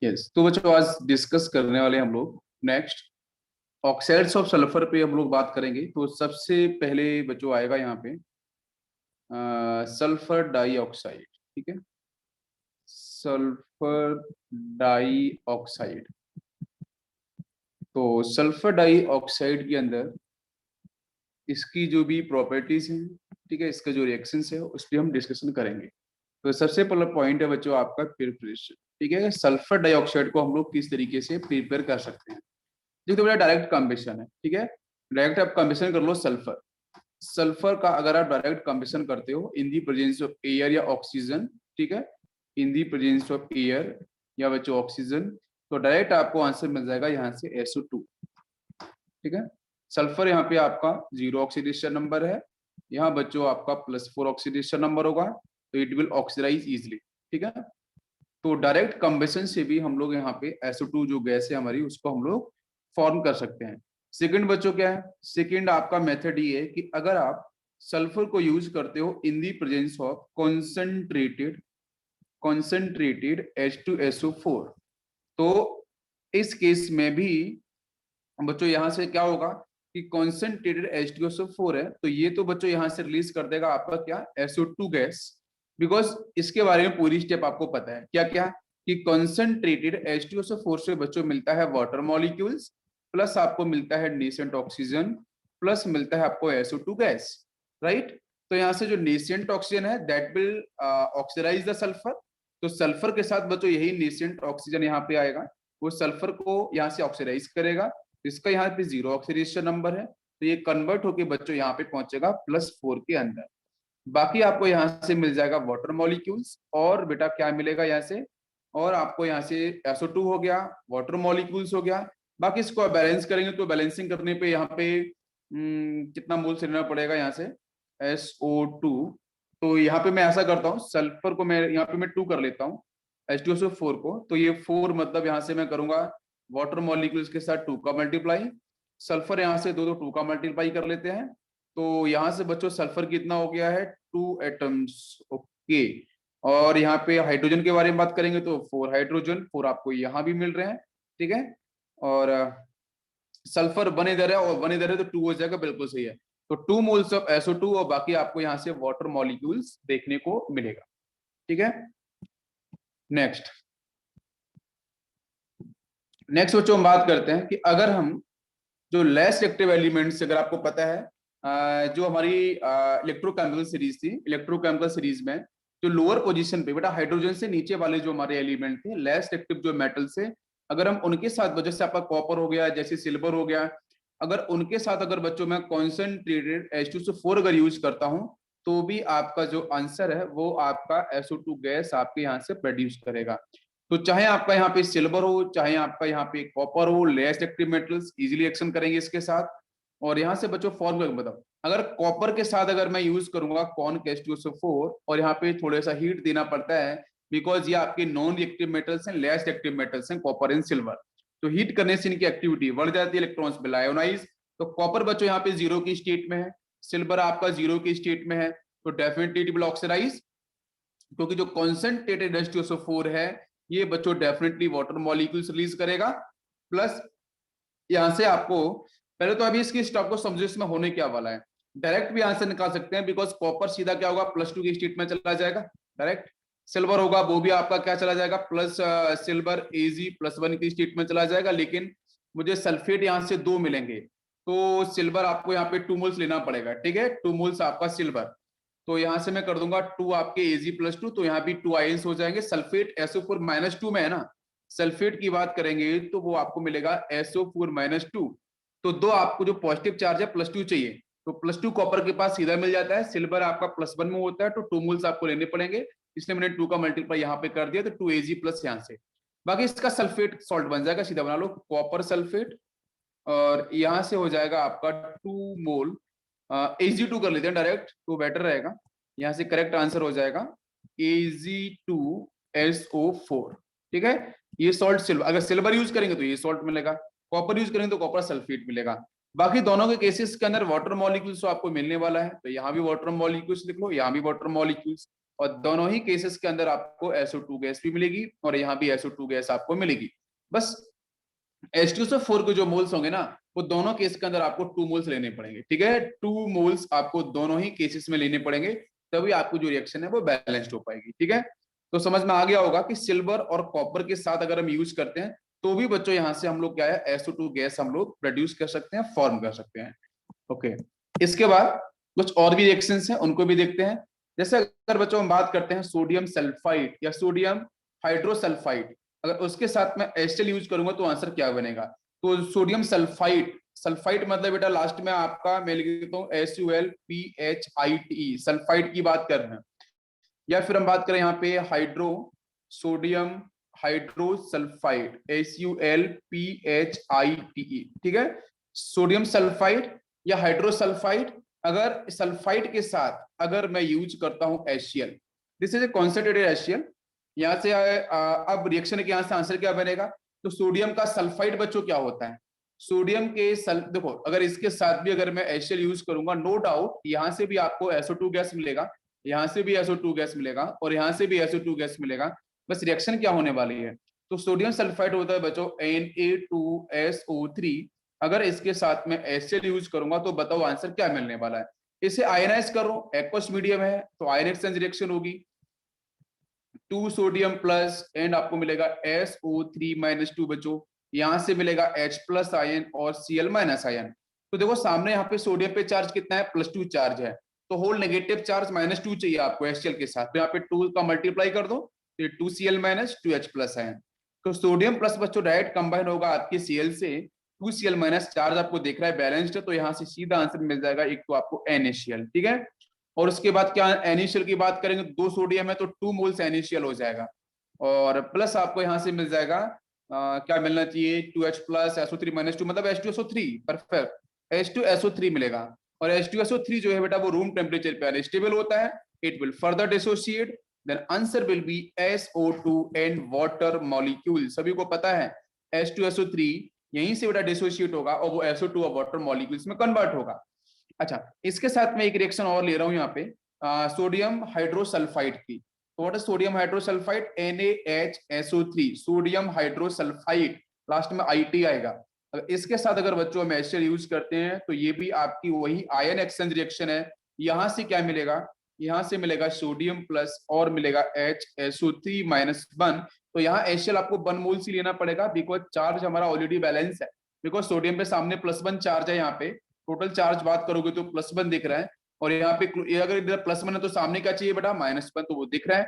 Yes, तो बच्चों आज डिस्कस करने वाले हम लोग नेक्स्ट ऑक्साइड्स ऑफ सल्फर पे हम लोग बात करेंगे। तो सबसे पहले बच्चों आएगा यहाँ पे सल्फर डाइऑक्साइड। ठीक है, सल्फर डाइऑक्साइड। तो सल्फर डाइऑक्साइड के अंदर इसकी जो भी प्रॉपर्टीज हैं, ठीक है, इसका जो रिएक्शंस है उस पर हम डिस्कशन करेंगे। तो सबसे पहला पॉइंट है बच्चों आपका प्रिपरेशन। ठीक है, सल्फर डाइऑक्साइड को हम लोग किस तरीके से प्रिपेयर कर सकते हैं। देखो बेटा, डायरेक्ट कम्बिशन है। ठीक है, डायरेक्ट आप कम्बिशन कर लो सल्फर। सल्फर का अगर आप डायरेक्ट कम्बिशन करते हो in the presence of air या ऑक्सीजन, ठीक है, इन दी प्रेजेंस ऑफ एयर या बच्चों ऑक्सीजन, तो डायरेक्ट आपको आंसर मिल जाएगा यहाँ से SO2। ठीक है, सल्फर यहाँ पे आपका 0 ऑक्सीडेशन नंबर है, यहाँ बच्चों आपका +4 ऑक्सीडेशन नंबर होगा, तो इट विल ऑक्सीडाइज इजिली। ठीक है, तो डायरेक्ट कम्बेशन से भी हम लोग यहाँ पे SO2 जो गैस है हमारी उसको हम लोग फॉर्म कर सकते हैं। सेकंड बच्चों क्या है, सेकंड आपका मेथड ये है कि अगर आप सल्फर को यूज करते हो in the presence of concentrated H2SO4, तो इस केस में भी बच्चों यहाँ से क्या होगा कि कॉन्सेंट्रेटेड H2SO4 है, तो ये तो बच्चों यहाँ से रिलीज कर देगा आपका क्या SO2 गैस। बिकॉज इसके बारे में पूरी स्टेप आपको पता है क्या क्या, कि कॉन्सेंट्रेटेड H2SO4 से बच्चों मिलता है वाटर मॉलिक्यूल्स, प्लस आपको मिलता है नेसेंट ऑक्सीजन, प्लस मिलता है आपको SO2 गैस, राइट। तो यहाँ से जो नेसेंट ऑक्सीजन है that will oxidise the sulphur, तो सल्फर के साथ बच्चों यही नेसेंट ऑक्सीजन यहाँ पे आएगा, वो सल्फर को यहाँ से ऑक्सीडाइज करेगा, इसका यहाँ पे 0 ऑक्सीडेशन नंबर है, तो ये कन्वर्ट होके बच्चों यहाँ पे पहुंचेगा +4 के अंदर। बाकी आपको यहाँ से मिल जाएगा वाटर मॉलिक्यूल्स, और बेटा क्या मिलेगा यहाँ से, और आपको यहाँ से SO2 हो गया, वाटर मॉलिक्यूल्स हो गया। बाकी इसको बैलेंस करेंगे तो बैलेंसिंग करने पे यहाँ पे कितना मोल से लेना पड़ेगा यहाँ से SO2। तो यहाँ पे मैं ऐसा करता हूँ, सल्फर को मैं यहाँ पे मैं 2 कर लेता हूँ, H2SO4 को, तो ये 4 मतलब यहाँ से मैं करूंगा वाटर मॉलिक्यूल्स के साथ 2 का मल्टीप्लाई, सल्फर यहाँ से 2 का मल्टीप्लाई कर लेते हैं, तो यहाँ से बच्चों सल्फर कितना हो गया है 2 एटम्स। ओके, और यहाँ पे हाइड्रोजन के बारे में बात करेंगे तो 4 हाइड्रोजन, 4 आपको यहाँ भी मिल रहे हैं। ठीक है, और सल्फर 1 इधर है और 1 इधर है, तो 2 हो जाएगा, बिल्कुल सही है। तो 2 मोल्स ऑफ SO2 और बाकी आपको यहाँ से वाटर मॉलिक्यूल्स देखने को मिलेगा। ठीक है, नेक्स्ट बच्चों हम बात करते हैं कि अगर हम जो लेस एक्टिव एलिमेंट्स, अगर आपको पता है जो हमारी इलेक्ट्रोकेमिकल सीरीज थी, इलेक्ट्रोकेमिकल सीरीज में जो लोअर पोजीशन पे बेटा हाइड्रोजन से नीचे वाले जो हमारे एलिमेंट थे लेस एक्टिव जो मेटल से, अगर हम उनके साथ वजह से आपका कॉपर हो गया, जैसे सिल्वर हो गया, अगर उनके साथ अगर बच्चों मैं कॉन्सेंट्रेटेड H2SO4 अगर यूज करता हूं, तो भी आपका जो आंसर है वो आपका SO2 गैस आपके यहाँ से प्रोड्यूस करेगा। तो चाहे आपका यहाँ पे सिल्वर हो, चाहे आपका यहाँ पे कॉपर हो, less active metals easily action करेंगे इसके साथ। और यहाँ से बच्चों फॉर्मूला बताओ, अगर कॉपर के साथ अगर मैं यूज करूंगा कॉन H2SO4, और यहाँ पे थोड़ा सा हीट देना पड़ता है बिकॉज ये आपके नॉन रिएक्टिव मेटल्स हैं, लेस एक्टिव मेटल्स हैं कॉपर एंड सिल्वर, तो हीट करने से इनकी एक्टिविटी बढ़ जाती है, इलेक्ट्रॉन्स पे लायोनाइज। तो कॉपर बच्चों यहाँ पे 0 की स्टेट में है, सिल्वर आपका 0 की स्टेट में है, तो डेफिनेटली इट विल ऑक्सीडाइज, क्योंकि जो कॉन्सेंट्रेटेड H2SO4 है ये बच्चों डेफिनेटली वाटर मॉलिक्यूल्स रिलीज करेगा। प्लस यहां से आपको पहले तो अभी इसकी स्टॉप को समझो इसमें होने क्या वाला है, डायरेक्ट भी आंसर निकाल सकते हैं, बिकॉज कॉपर सीधा क्या होगा +2 की स्टेट में चला जाएगा डायरेक्ट, सिल्वर होगा वो भी आपका क्या चला जाएगा प्लस सिल्वर Ag +1 की स्टेट में चला जाएगा, लेकिन मुझे सल्फेट यहाँ से 2 मिलेंगे, तो सिल्वर आपको यहाँ पे 2 मोल्स लेना पड़ेगा। ठीक है, 2 मोल्स आपका सिल्वर, तो यहां से मैं कर दूंगा 2 आपके Ag+2, तो यहाँ भी 2 आयंस हो जाएंगे। सल्फेट SO4 -2 में है ना, सल्फेट की बात करेंगे तो वो आपको मिलेगा SO4 -2, तो 2 आपको जो पॉजिटिव चार्ज है +2 चाहिए, तो +2 कॉपर के पास सीधा मिल जाता है, सिल्वर आपका +1 में होता है, तो 2 मोल्स आपको लेने पड़ेंगे, इसलिए मैंने 2 का मल्टीप्लाई यहाँ पे कर दिया, तो 2 Ag+ यहाँ से, बाकी इसका सल्फेट सॉल्ट बन जाएगा, सीधा बना लो कॉपर सल्फेट, और यहाँ से हो जाएगा आपका 2 मोल Ag2 कर लेते हैं डायरेक्ट, तो बेटर रहेगा, यहाँ से करेक्ट आंसर हो जाएगा Ag2SO4। ठीक है, ये सॉल्ट सिल्वर, अगर सिल्वर यूज करेंगे तो ये सॉल्ट मिलेगा, कॉपर यूज करेंगे तो कॉपर सल्फेट मिलेगा। बाकी दोनों के केसेस के अंदर वाटर मॉलिक्यूल्स तो आपको मिलने वाला है, तो यहाँ भी वाटर मॉलिक्यूल्स लिख लो, यहाँ भी वाटर मॉलिक्यूल्स, और दोनों ही केसेस के अंदर आपको SO2 गैस भी मिलेगी और यहाँ भी SO2 गैस आपको मिलेगी। बस H2SO4 के जो मोल्स होंगे ना, वो दोनों केस के अंदर आपको 2 मोल्स लेने पड़ेंगे, ठीक है। 2 मोल्स आपको दोनों ही केसेस में लेने पड़ेंगे, तभी आपको जो रिएक्शन है वो बैलेंस्ड हो पाएगी, ठीक है। तो समझ में आ गया होगा कि सिल्वर और कॉपर के साथ अगर हम यूज करते हैं तो भी बच्चों यहाँ से हम लोग क्या है SO2 गैस हम लोग प्रोड्यूस कर सकते हैं, फॉर्म कर सकते हैं। ओके, इसके बाद कुछ और भी रिएक्शंस हैं, उनको भी देखते हैं। जैसे अगर बच्चों हम बात करते हैं सोडियम सल्फाइड या सोडियम हाइड्रोसल्फाइड, अगर उसके साथ में एस्टल यूज करूंगा तो आंसर क्या बनेगा? तो सोडियम सल्फाइड, सल्फाइड मतलब बेटा लास्ट में आपका मैं लिख देता हूँ SULPHITE, सल्फाइड की बात कर रहे हैं। या फिर हम बात करें यहाँ पे हाइड्रो, सोडियम हाइड्रोसल्फाइड SULPHITE, ठीक है। सोडियम सल्फाइड या हाइड्रोसल्फाइड, अगर सल्फाइड के साथ अगर मैं यूज करता हूं HCl, this is a concentrated HCl, यहाँ से अब रिएक्शन के यहाँ से आंसर क्या बनेगा? तो सोडियम का सल्फाइड बच्चों क्या होता है? सोडियम के देखो अगर इसके साथ भी अगर मैं HCl यूज करूंगा, नो डाउट यहाँ से भी आपको SO2 गैस मिलेगा, यहाँ से भी SO2 गैस मिलेगा और यहाँ से भी SO2 गैस मिलेगा। बस रिएक्शन क्या होने वाली है? तो सोडियम सल्फाइड होता है बच्चों Na2SO3, अगर इसके साथ में HCl यूज करूंगा तो बताओ आंसर क्या मिलने वाला है? इसे आयनाइज करो, एक्वस मीडियम है तो आयन एक्सचेंज रिएक्शन होगी, 2 सोडियम प्लस एंड आपको मिलेगा SO3-2 बच्चों, यहां से मिलेगा H प्लस आयन और Cl माइनस आयन। तो देखो सामने यहाँ पे सोडियम पे चार्ज कितना है? +2 चार्ज है, तो होल नेगेटिव चार्ज -2 चाहिए आपको HCl के साथ, तो यहाँ पे 2 का मल्टीप्लाई कर दो, तो 2Cl minus 2H plus ion. तो सोडियम प्लस बच्चों डायरेक्ट कंबाइन होगा आपके Cl से, 2Cl माइनस, चार्ज आपको देख रहा है बैलेंस्ड है, तो यहाँ से सीधा आंसर मिल जाएगा एक तो आपको NaCl, ठीक है। और उसके बाद क्या NaCl की बात करेंगे, 2 सोडियम है तो 2 मोल्स NaCl हो जाएगा, और प्लस आपको यहाँ से मिल जाएगा क्या मिलना चाहिए? 2H प्लस SO3-2 मतलब H2SO3, परफेक्ट, H2SO3 मिलेगा। और H2SO3 जो है बेटा वो रूम टेम्परेचर पे अनस्टेबल होता है, it will further dissociate, then answer will be SO2 and water molecule. सभी को पता है H2SO3 यहीं से बेटा डिसोशिएट होगा और वो SO2 और वाटर मॉलिक्यूल्स में कन्वर्ट होगा। अच्छा, इसके साथ में एक रिएक्शन और ले रहा हूं यहाँ पे, सोडियम हाइड्रोसल्फाइड की। तो what is sodium hydrosulphide? NaHSO3, sodium hydrosulphide, last में IT आएगा। अगर इसके साथ अगर बच्चों हम HCl यूज करते हैं तो ये भी आपकी वही आयन एक्सचेंज रिएक्शन है। यहां से क्या मिलेगा? यहां से मिलेगा सोडियम प्लस और मिलेगा HSO3-1, तो यहाँ HCl आपको 1 मोल से लेना पड़ेगा, बिकॉज चार्ज हमारा ऑलरेडी बैलेंस है, बिकॉज सोडियम पे सामने +1 चार्ज है, यहाँ पे टोटल चार्ज बात करोगे तो +1 दिख रहा है, और यहाँ पे अगर इधर +1 है तो सामने क्या चाहिए बेटा? -1, तो वो दिख रहा है,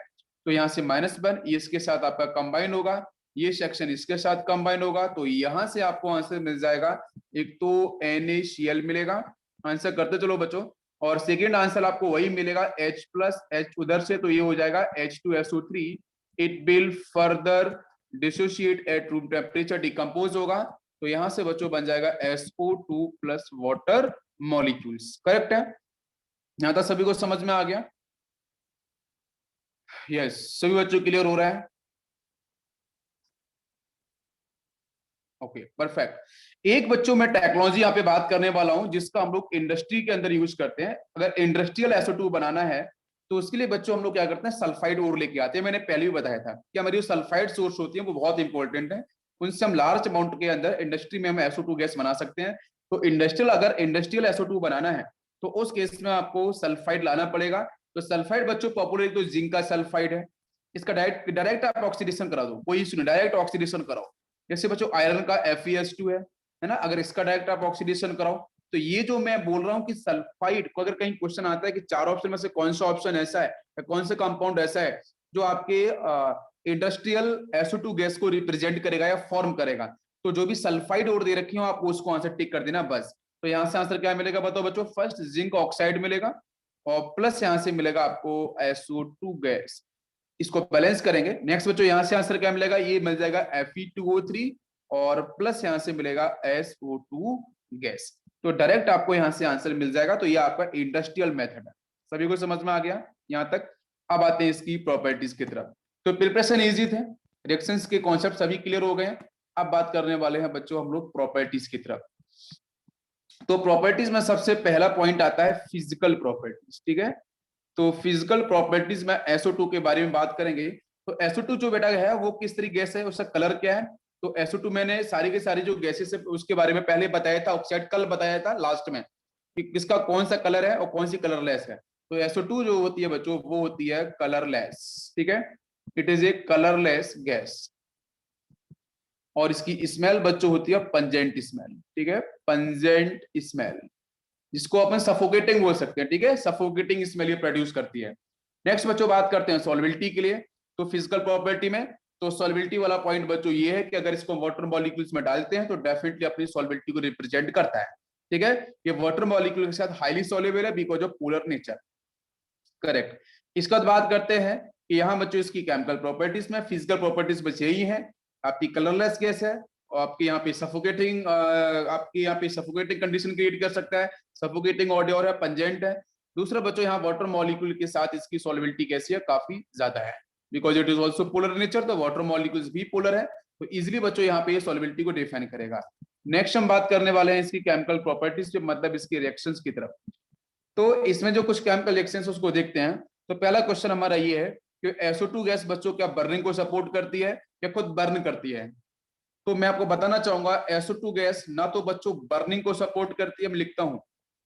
तो यहाँ से -1 ये इसके साथ आपका कंबाइन होगा, ये सेक्शन इसके साथ कंबाइन होगा, तो यहाँ से आपको आंसर मिल जाएगा, एक तो NaCl मिलेगा, आंसर करते चलो बच्चों, और सेकेंड आंसर आपको वही मिलेगा H प्लस H उधर से, तो ये हो जाएगा H2SO3, it will further dissociate at room temperature, decompose होगा, तो यहां से बच्चों बन जाएगा SO2 plus water molecules, correct है? यहां तक सभी को समझ में आ गया? यस, सभी बच्चों क्लियर हो रहा है? Okay, perfect. एक बच्चों में टेक्नोलॉजी यहाँ पे बात करने वाला हूं जिसका हम लोग इंडस्ट्री के अंदर यूज करते हैं। अगर इंडस्ट्रियल SO2 बनाना है तो उसके लिए बच्चों हम लोग क्या करते हैं? सल्फाइड ओर लेके आते हैं। मैंने पहले भी बताया था कि हमारी जो सल्फाइड सोर्स होती है वो बहुत इंपॉर्टेंट है, उनसे हम लार्ज अमाउंट के अंदर इंडस्ट्री में हम SO2 गैस बना सकते हैं। तो अगर इंडस्ट्रियल SO2 बनाना है तो उस केस में आपको सल्फाइड लाना पड़ेगा। तो सल्फाइड बच्चों पॉपुलर तो जिंक का सल्फाइड है, इसका डायरेक्ट डायरेक्ट आप ऑक्सीडेशन करा दो, कोई इश्यू नहीं, डायरेक्ट ऑक्सीडेशन कराओ। जैसे बच्चों आयरन का FeS2 है ना, अगर इसका डायरेक्ट आप ऑक्सीडेशन कराओ, तो ये जो मैं बोल रहा हूं कि सल्फाइड को अगर कहीं क्वेश्चन आता है कि 4 ऑप्शन में से कौन सा ऑप्शन ऐसा है या कौन सा कंपाउंड ऐसा है जो आपके इंडस्ट्रियल SO2 गैस को रिप्रेजेंट करेगा या फॉर्म करेगा, तो जो भी सल्फाइड और दे रखी हो आपको उसको आंसर टिक कर देना बस। तो यहां से आंसर क्या मिलेगा बताओ बच्चों? फर्स्ट जिंक ऑक्साइड मिलेगा और प्लस यहां से मिलेगा आपको SO2 गैस, इसको बैलेंस करेंगे। नेक्स्ट बच्चों यहां से आंसर क्या मिलेगा? ये मिल जाएगा Fe2O3 और प्लस यहां से मिलेगा SO2 गैस, तो डायरेक्ट आपको यहां से आंसर मिल जाएगा। तो ये आपका इंडस्ट्रियल मेथड है, सभी को समझ में आ गया यहां तक? अब आते हैं इसकी प्रॉपर्टीज की तरफ। तो प्रिपरेशन इजी थे, रिएक्शंस के कॉन्सेप्ट सभी क्लियर हो गए हैं। अब बात करने वाले हैं बच्चों हम लोग प्रॉपर्टीज की तरफ। तो प्रॉपर्टीज में सबसे पहला पॉइंट आता है फिजिकल प्रॉपर्टीज, ठीक है। तो फिजिकल प्रॉपर्टीज में SO2 के बारे में बात करेंगे। तो SO2 जो बेटा है वो किस तरह गैस है, उसका कलर क्या है। तो SO2 मैंने सारी के सारी जो गैसेस है उसके बारे में पहले बताया था, ऑक्साइड कल बताया था लास्ट में कि किसका कौन सा कलर है और कौन सी कलरलेस है। तो SO2 जो होती है बच्चों वो होती है कलरलेस, ठीक है, it is a colourless gas. और इसकी स्मेल बच्चों होती है पंजेंट स्मेल, ठीक है, पंजेंट स्मेल, जिसको अपन सफोकेटिंग बोल सकते हैं, ठीक है, सफोकेटिंग स्मेल ये प्रोड्यूस करती है। नेक्स्ट बच्चों बात करते हैं सॉल्बिलिटी के लिए। तो फिजिकल प्रॉपर्टी में तो सॉल्बिलिटी वाला पॉइंट बच्चों ये है कि अगर इसको वाटर मॉलिक्यूल्स में डालते हैं तो डेफिनेटली अपनी सॉल्बिलिटी को रिप्रेजेंट करता है, ठीक है। ये वाटर मॉलिक्यूल के साथ हाईली सॉल्युबल है because of polar nature, correct. इसके बाद बात करते हैं कि यहाँ बच्चों इसकी केमिकल प्रॉपर्टीज में फिजिकल प्रॉपर्टीज बस यही है, आपकी कलरलेस गैस है और आपके यहाँ पे सफोकेटिंग, आपके यहाँ पे सफोकेटिंग कंडीशन क्रिएट कर सकता है, सफोकेटिंग ऑडियोर है, पंजेंट है। दूसरा बच्चों यहाँ वाटर मॉलिक्यूल के साथ इसकी सॉल्युबिलिटी कैसी है, काफी ज्यादा है because it is also polar nature, तो वाटर मॉलिक्यूल्स भी पोलर है, तो इजिली बच्चों यहाँ पे सॉल्युबिलिटी को डिफाइन करेगा। नेक्स्ट हम बात करने वाले हैं इसकी केमिकल प्रॉपर्टीज, मतलब इसकी रिएक्शंस की तरफ। तो इसमें जो कुछ केमिकल रिएक्शंस उसको देखते हैं। तो पहला क्वेश्चन हमारा ये है कि SO2 गैस बच्चों क्या बर्निंग को सपोर्ट करती है या खुद बर्न करती है। तो मैं आपको बताना चाहूंगा SO2 गैस ना तो बच्चों बर्निंग को सपोर्ट करती है, मैं लिखता हूं,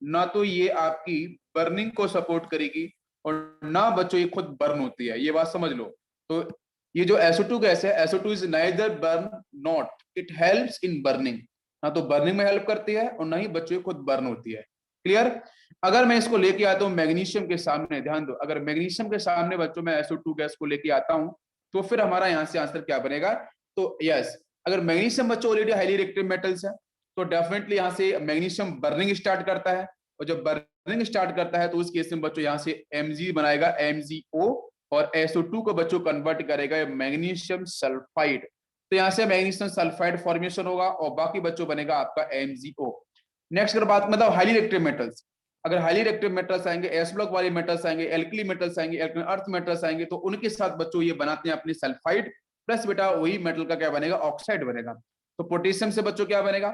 ना तो ये आपकी बर्निंग को सपोर्ट करेगी और ना बच्चों ये खुद बर्न होती है, ये बात समझ लो। तो ये जो SO2 गैस है, SO2 is neither burn not it helps in burning, ना तो बर्निंग में हेल्प करती है और ना ही बच्चों खुद बर्न होती है, क्लियर। अगर मैं इसको लेके आता हूं मैग्नीशियम के सामने, ध्यान दो, अगर मैग्नीशियम के सामने बच्चों मैं SO2 गैस को लेके आता हूं तो फिर हमारा यहां से आंसर क्या बनेगा। तो यस, अगर मैग्नीशियम बच्चों ऑलरेडी हाईली रिएक्टिव मेटल्स है तो डेफिनेटली यहां से मैग्नीशियम बर्निंग स्टार्ट करता है, और जब बर्निंग स्टार्ट करता है तो उस केस में बच्चों यहां से Mg बनाएगा, MgO, और SO2 को बच्चों कन्वर्ट करेगा मैग्नीशियम सल्फाइड। तो यहां से मैग्नीशियम सल्फाइड फॉर्मेशन होगा और बाकी बच्चों बनेगा आपका MgO। नेक्स्ट अगर बात मतलब हाईली रिएक्टिव मेटल्स, अगर हाईली रिएक्टिव मेटल्स आएंगे, एस ब्लॉक वाले मेटल्स आएंगे, एल्कली मेटल्स आएंगे, अर्थ मेटल्स आएंगे, तो उनके साथ बच्चों ये बनाते हैं अपने सल्फाइड, प्लस बेटा वही मेटल का क्या बनेगा, ऑक्साइड बनेगा। तो पोटेशियम से बच्चों क्या बनेगा,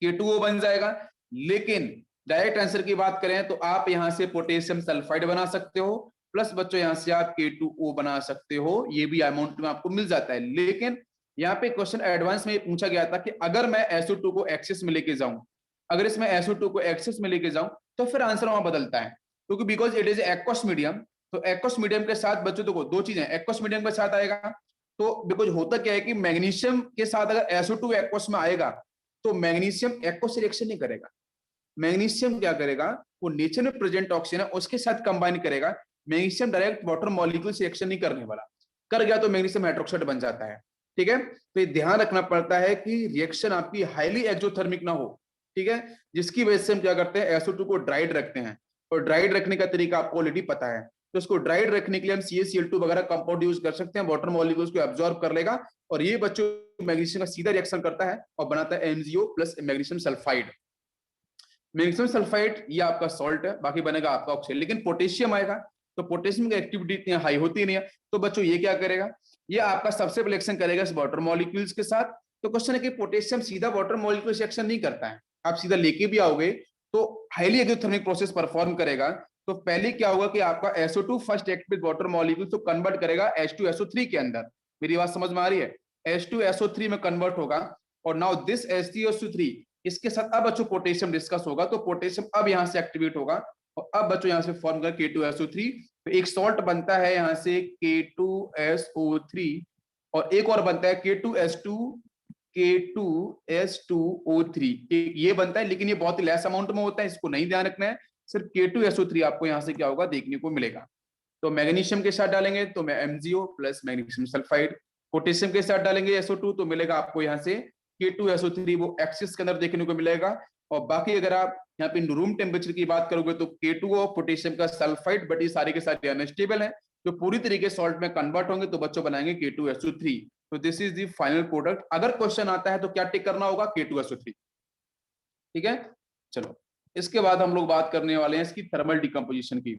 K2O बन जाएगा। लेकिन डायरेक्ट आंसर की बात करें तो आप यहां से पोटेशियम सल्फाइड बना सकते हो, प्लस बच्चों यहां से आप K2O बना सकते हो, ये भी अमाउंट में आपको मिल जाता है। लेकिन यहाँ पे क्वेश्चन एडवांस में पूछा गया था कि अगर मैं SO2 को एक्सेस में लेके जाऊं, अगर इसमें SO2 को एक्सेस में लेके जाऊं तो फिर आंसर वहां बदलता है, क्योंकि because it is aqueous medium. तो एक्वस मीडियम के साथ बच्चों देखो दो चीजें, एक्वस मीडियम के साथ आएगा तो बिकॉज होता क्या है कि मैग्नीशियम के साथ अगर SO2 एक्वस में आएगा तो मैग्नीशियम एक्वस से रिएक्शन नहीं करेगा, मैग्नीशियम क्या करेगा, वो नेचर में प्रेजेंट ऑक्सीजन है उसके साथ कंबाइन करेगा। मैग्नीशियम डायरेक्ट वाटर मॉलिक्यूल से रिएक्शन नहीं करने वाला, कर गया तो मैग्नीशियम हाइड्रोक्साइड बन जाता है, ठीक है। तो ये ध्यान रखना पड़ता है कि रिएक्शन आपकी हाईली एक्सोथर्मिक ना हो, ठीक है, जिसकी वजह से हम क्या करते हैं SO2 को ड्राइड रखते हैं, और ड्राइड रखने का तरीका आपको ऑलरेडी पता है। तो इसको ड्राइड रखने के लिए हम CaCl2 वगैरह कंपाउंड यूज कर सकते हैं, वाटर मॉलिक्यूल्स को एब्जॉर्ब कर लेगा और ये बच्चों मैग्नीशियम का सीधा रिएक्शन करता है और बनाता है MgO plus magnesium sulphide. Magnesium sulphide ये आपका सॉल्ट है, बाकी बनेगा आपका ऑक्साइड। लेकिन पोटेशियम आएगा तो पोटेशियम की एक्टिविटी इतनी हाई होती नहीं है, तो बच्चों ये क्या करेगा, ये आपका सबसे रिएक्शन करेगा इस वाटर मॉलिक्यूल्स के साथ। तो क्वेश्चन है कि पोटेशियम सीधा वाटर मॉलिक्यूल से रिएक्शन नहीं करता है, आप सीधा लेके भी आओगे तो हाईली एक्सोथर्मिक प्रोसेस परफॉर्म करेगा। तो पहले क्या होगा कि आपका SO2 first act with water molecule तो कन्वर्ट करेगा H2SO3 के अंदर, मेरी बात समझ में आ रही है, H2SO3 में कन्वर्ट होगा और नाउ दिस H3SO3 इसके साथ अब बच्चों पोटेशियम डिस्कस होगा, तो पोटेशियम अब यहां से एक्टिवेट होगा और अब बच्चों यहां से फॉर्म कर K2SO3, तो एक सॉल्ट बनता है यहां से K2SO3 और एक और बनता है K2S2O3, ये बनता है, लेकिन ये बहुत ही लेस अमाउंट में होता है, इसको नहीं ध्यान रखना है, सिर्फ K2SO3 आपको यहां से क्या होगा देखने को मिलेगा। तो मैग्नीशियम के साथ डालेंगे तो मैं MgO plus magnesium sulphide, potassium के साथ डालेंगे SO2 तो मिलेगा आपको यहाँ से K2SO3, वो एक्सिस के अंदर देखने को मिलेगा। और बाकी अगर आप यहाँ पे रूम टेम्परेचर की बात करोगे तो K2O पोटेशियम का सल्फाइड, बट ये सारे के सारे अनस्टेबल है, जो पूरी तरीके सॉल्ट में कन्वर्ट होंगे तो बच्चों बनाएंगे K2SO3। तो this is the final product. अगर क्वेश्चन आता है तो क्या टिक करना होगा, K2SO3, ठीक है। चलो इसके बाद हम लोग बात करने वाले हैं इसकी थर्मल डिकम्पोजिशन की।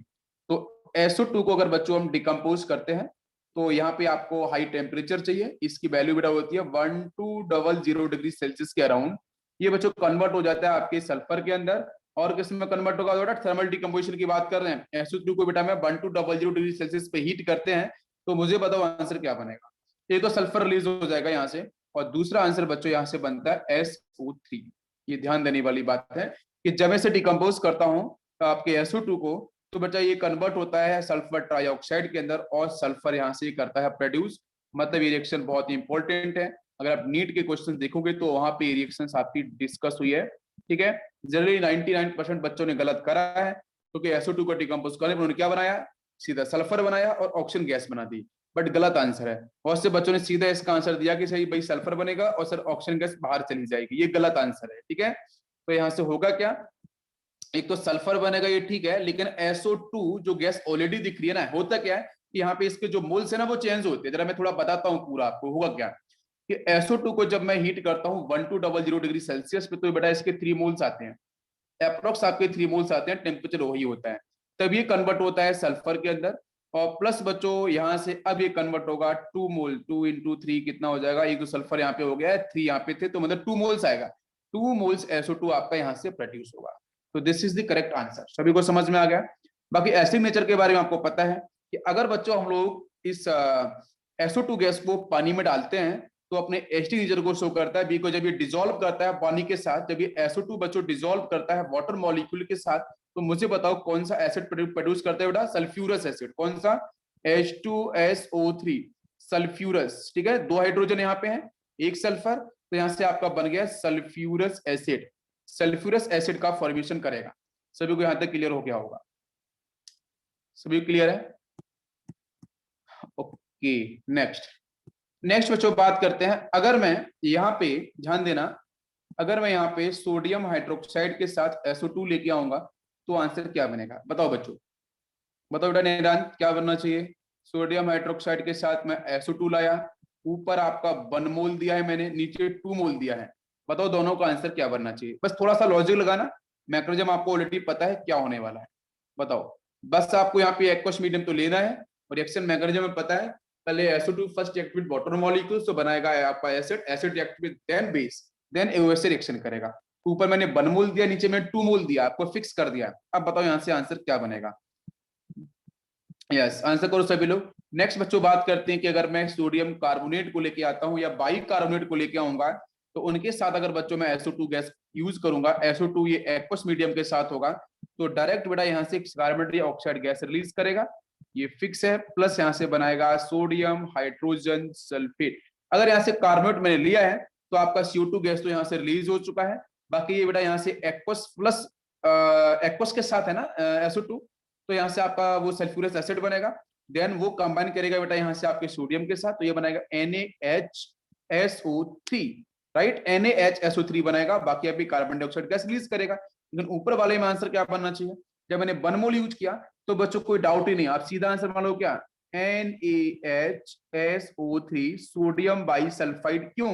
तो SO2 को अगर बच्चों हम डिकम्पोज करते हैं तो यहाँ पे आपको हाई टेम्परेचर चाहिए, इसकी वैल्यू बेटा होती है 1200 डिग्री सेल्सियस के अराउंड। ये बच्चों कन्वर्ट हो जाता है आपके सल्फर के अंदर और किस में कन्वर्ट होगा बेटा, थर्मल डिकम्पोजिशन की बात कर रहे हैं। SO2 को बेटा मैं 1200 डिग्री सेल्सियस पे हीट करते हैं, तो मुझे बताओ आंसर क्या बनेगा। एक तो सल्फर रिलीज हो जाएगा यहाँ से, और दूसरा आंसर बच्चों यहाँ से बनता है SO3। ये ध्यान देने वाली बात है कि जब मैं इसे डिकम्पोज करता हूँ तो आपके SO2 को, तो बच्चा ये कन्वर्ट होता है सल्फर ट्राइऑक्साइड के अंदर, और सल्फर यहाँ से करता है प्रोड्यूस। मतलब ये रिएक्शन बहुत ही इंपॉर्टेंट है, अगर आप नीट के क्वेश्चन देखोगे तो वहां पे रिएक्शन आपकी डिस्कस हुई है। ठीक है, जनरली 99% बच्चों ने गलत करा है, क्योंकि SO2 को डिकम्पोज करने पर उन्होंने क्या बनाया, सीधा सल्फर बनाया और ऑक्सीजन गैस बना दी। बट गलत आंसर है। बहुत से बच्चों ने सीधा इसका आंसर दिया कि सही भाई सल्फर बनेगा और सर ऑक्सीजन गैस बाहर चली जाएगी, ये गलत आंसर है। ठीक है, तो यहाँ से होगा क्या, एक तो सल्फर बनेगा ये ठीक है, लेकिन SO2 जो गैस ऑलरेडी दिख रही है ना, होता क्या है कि यहाँ पे इसके जो मोल्स है ना वो चेंज होते हैं। जरा मैं थोड़ा बताता हूँ पूरा आपको, होगा क्या कि SO2 को जब मैं हीट करता हूँ 1200 डिग्री सेल्सियस पे, तो बेटा इसके 3 मोल्स आते हैं, अप्रोक्स आपके 3 मोल्स आते हैं, टेम्परेचर वही होता है, तब ये कन्वर्ट होता है सल्फर के अंदर। और प्लस बच्चों यहाँ से अब ये कन्वर्ट होगा 2 मोल, 2 इंटू 3 कितना हो जाएगा, एक तो सल्फर यहाँ पे हो गया है, 3 यहाँ पे थे, तो मतलब 2 मोल्स आएगा, 2 मोल्स SO2 आपका यहाँ से प्रोड्यूस होगा। तो this is the correct answer. सभी को समझ में आ गया। बाकी एसिड नेचर के बारे में आपको पता है कि अगर बच्चों हम लोग इस SO2 गैस को पानी में डालते हैं तो अपने एसिड नेचर को शो करता है, बिकॉज जब ये डिसॉल्व करता है पानी के साथ, जब ये SO2 बच्चों डिसॉल्व करता है वाटर मॉलिक्यूल के साथ, तो मुझे बताओ कौन सा एसिड प्रोड्यूस करता है बेटा, सल्फ्यूरस एसिड। कौन सा, H2SO3, सल्फ्यूरस। ठीक है, 2 हाइड्रोजन यहाँ पे हैं, एक सल्फर, तो यहाँ से आपका बन गया सल्फ्यूरस एसिड। सल्फ्यूरस एसिड का फॉर्मेशन करेगा। सभी को यहां तक क्लियर हो गया होगा, सभी क्लियर है। ओके, नेक्स्ट बच्चों बात करते हैं, अगर मैं यहाँ पे ध्यान देना, अगर मैं यहाँ पे सोडियम हाइड्रोक्साइड के साथ SO2 लेके आऊंगा तो आंसर क्या बनेगा, बताओ बच्चों, बताओ बेटा निरान क्या बनना चाहिए। सोडियम हाइड्रोक्साइड के साथ मैं SO2 लाया, ऊपर आपका 1 मोल दिया है मैंने, नीचे 2 मोल दिया है, बताओ दोनों का आंसर क्या बनना चाहिए। बस थोड़ा सा लॉजिक लगाना, मैक्रोजम आपको ऑलरेडी पता है क्या होने वाला है, बताओ। बस आपको यहाँ पे एक्वस मीडियम तो लेना है, और रिएक्शन मैकेनिज्म में पता है, पहले SO2 first react with water molecules, तो बनाएगा आपका acid, acid react with then base, then AOH से रिएक्शन करेगा। ऊपर मैंने 1 मोल दिया, नीचे मैंने 2 मोल दिया, आपको फिक्स कर दिया। अब बताओ यहाँ से आंसर क्या बनेगा। यस, आंसर करो सभी लोग। नेक्स्ट बच्चों बात करते हैं कि अगर मैं सोडियम कार्बोनेट को लेके आता हूं या बाई कार्बोनेट को लेके आऊंगा, तो उनके साथ अगर बच्चों मैं SO2 गैस यूज करूंगा, SO2 ये एक्वस मीडियम के साथ होगा, तो डायरेक्ट बेटा यहाँ से कार्बन डाइऑक्साइड गैस रिलीज करेगा, ये फिक्स है। प्लस यहाँ से बनाएगा सोडियम हाइड्रोजन सल्फेट। अगर यहाँ से कार्बोनेट मैंने लिया है तो आपका CO2 गैस तो यहाँ से रिलीज हो चुका है, बाकी ये बेटा यहाँ से एक्वस प्लस एक्वस के साथ है ना SO2, तो यहाँ से आपका वो सल्फ्यूरस एसिड बनेगा, देन वो कंबाइन करेगा बेटा यहाँ से आपके सोडियम के साथ, तो ये बनाएगा NaHSO3, राइट, NaHSO3 बनेगा, बाकी अभी कार्बन डाइऑक्साइड गैस रिलीज करेगा। लेकिन ऊपर वाले में आंसर क्या बनना चाहिए, जब मैंने 1 मोल यूज किया तो बच्चों कोई डाउट ही नहीं, आप सीधा आंसर मान लो क्या, NaHSO3 सोडियम बाइसल्फाइड। क्यों,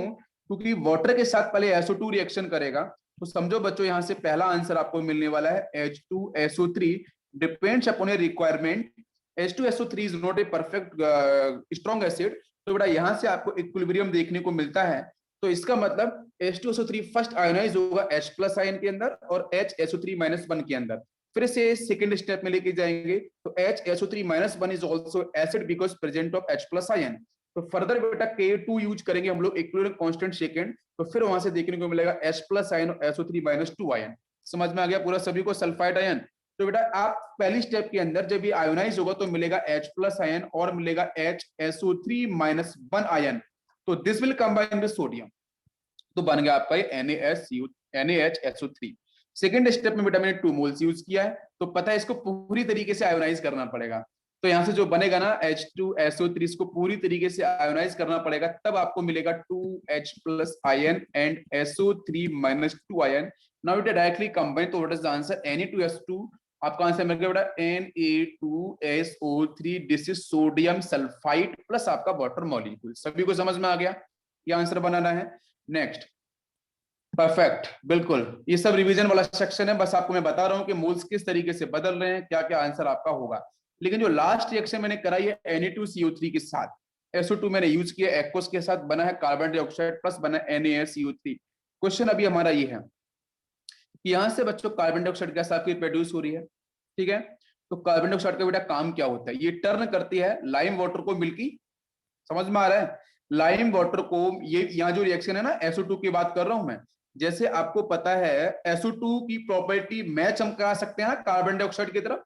क्योंकि वाटर के साथ पहले SO2 रिएक्शन करेगा, तो समझो बच्चों यहाँ से पहला आंसर आपको मिलने वाला है H2SO3 depends upon a requirement. H2SO3 is not a perfect strong acid, तो बेटा यहाँ से आपको इक्विलिब्रियम देखने को मिलता है, तो इसका मतलब H2SO3 फर्स्ट आयोनाइज होगा H प्लस आयन के अंदर और HSO3-1 के अंदर, फिर से सेकंड स्टेप में लेके जाएंगे, तो HSO3-1 is also acid because present of H plus ion, तो फर्दर बेटा K2 यूज करेंगे हम लोग इक्विलिब्रियम कांस्टेंट सेकंड, तो फिर वहां से देखने को मिलेगा H प्लस आयन और SO3-2 आयन। समझ में आ गया पूरा सभी को, सल्फाइड आयन। तो बेटा आप पहली स्टेप के अंदर जब ये आयोनाइज होगा तो मिलेगा H प्लस आयन और मिलेगा HSO3-1 आयन, तो this will combine with sodium, तो बन गया आपका NaHSO3। सेकेंड स्टेप में बेटा मैंने 2 मोल्स यूज किया है, तो पता है इसको पूरी तरीके से आयोनाइज करना पड़ेगा, तो यहाँ से जो बनेगा ना H2SO3 इसको पूरी तरीके से आयोनाइज करना पड़ेगा, तब आपको मिलेगा 2H plus ion and SO3-2 ion. Now it directly combine, तो what is the answer, Na2S2, आपका आंसर मिल गया बेटा Na2SO3, this is sodium sulphide plus आपका वाटर मॉलिक्यूल। सभी को समझ में आ गया, ये आंसर बनाना है। नेक्स्ट, परफेक्ट, बिल्कुल ये सब रिवीजन वाला सेक्शन है, बस आपको मैं बता रहा हूं कि मोल्स किस तरीके से बदल रहे हैं, क्या क्या आंसर आपका होगा। लेकिन जो लास्ट रिएक्शन मैंने कराई है Na2CO3 के साथ, SO2 मैंने यूज किया एक्वस के साथ, बना है कार्बन डाइऑक्साइड प्लस बना NaCO3। क्वेश्चन अभी हमारा ये है कि यहाँ से बच्चों कार्बन डाइऑक्साइड गैस आपकी प्रोड्यूस हो रही है, ठीक है। तो कार्बन डाइऑक्साइड का बेटा काम क्या होता है, ये टर्न करती है लाइम वाटर को मिल्की, समझ में आ रहा है, लाइम वाटर को, ये यहाँ जो रिएक्शन है ना SO2 की बात कर रहा हूं मैं, जैसे आपको पता है SO2 की प्रॉपर्टी मैच हम करा सकते हैं ना कार्बन डाइऑक्साइड की तरफ,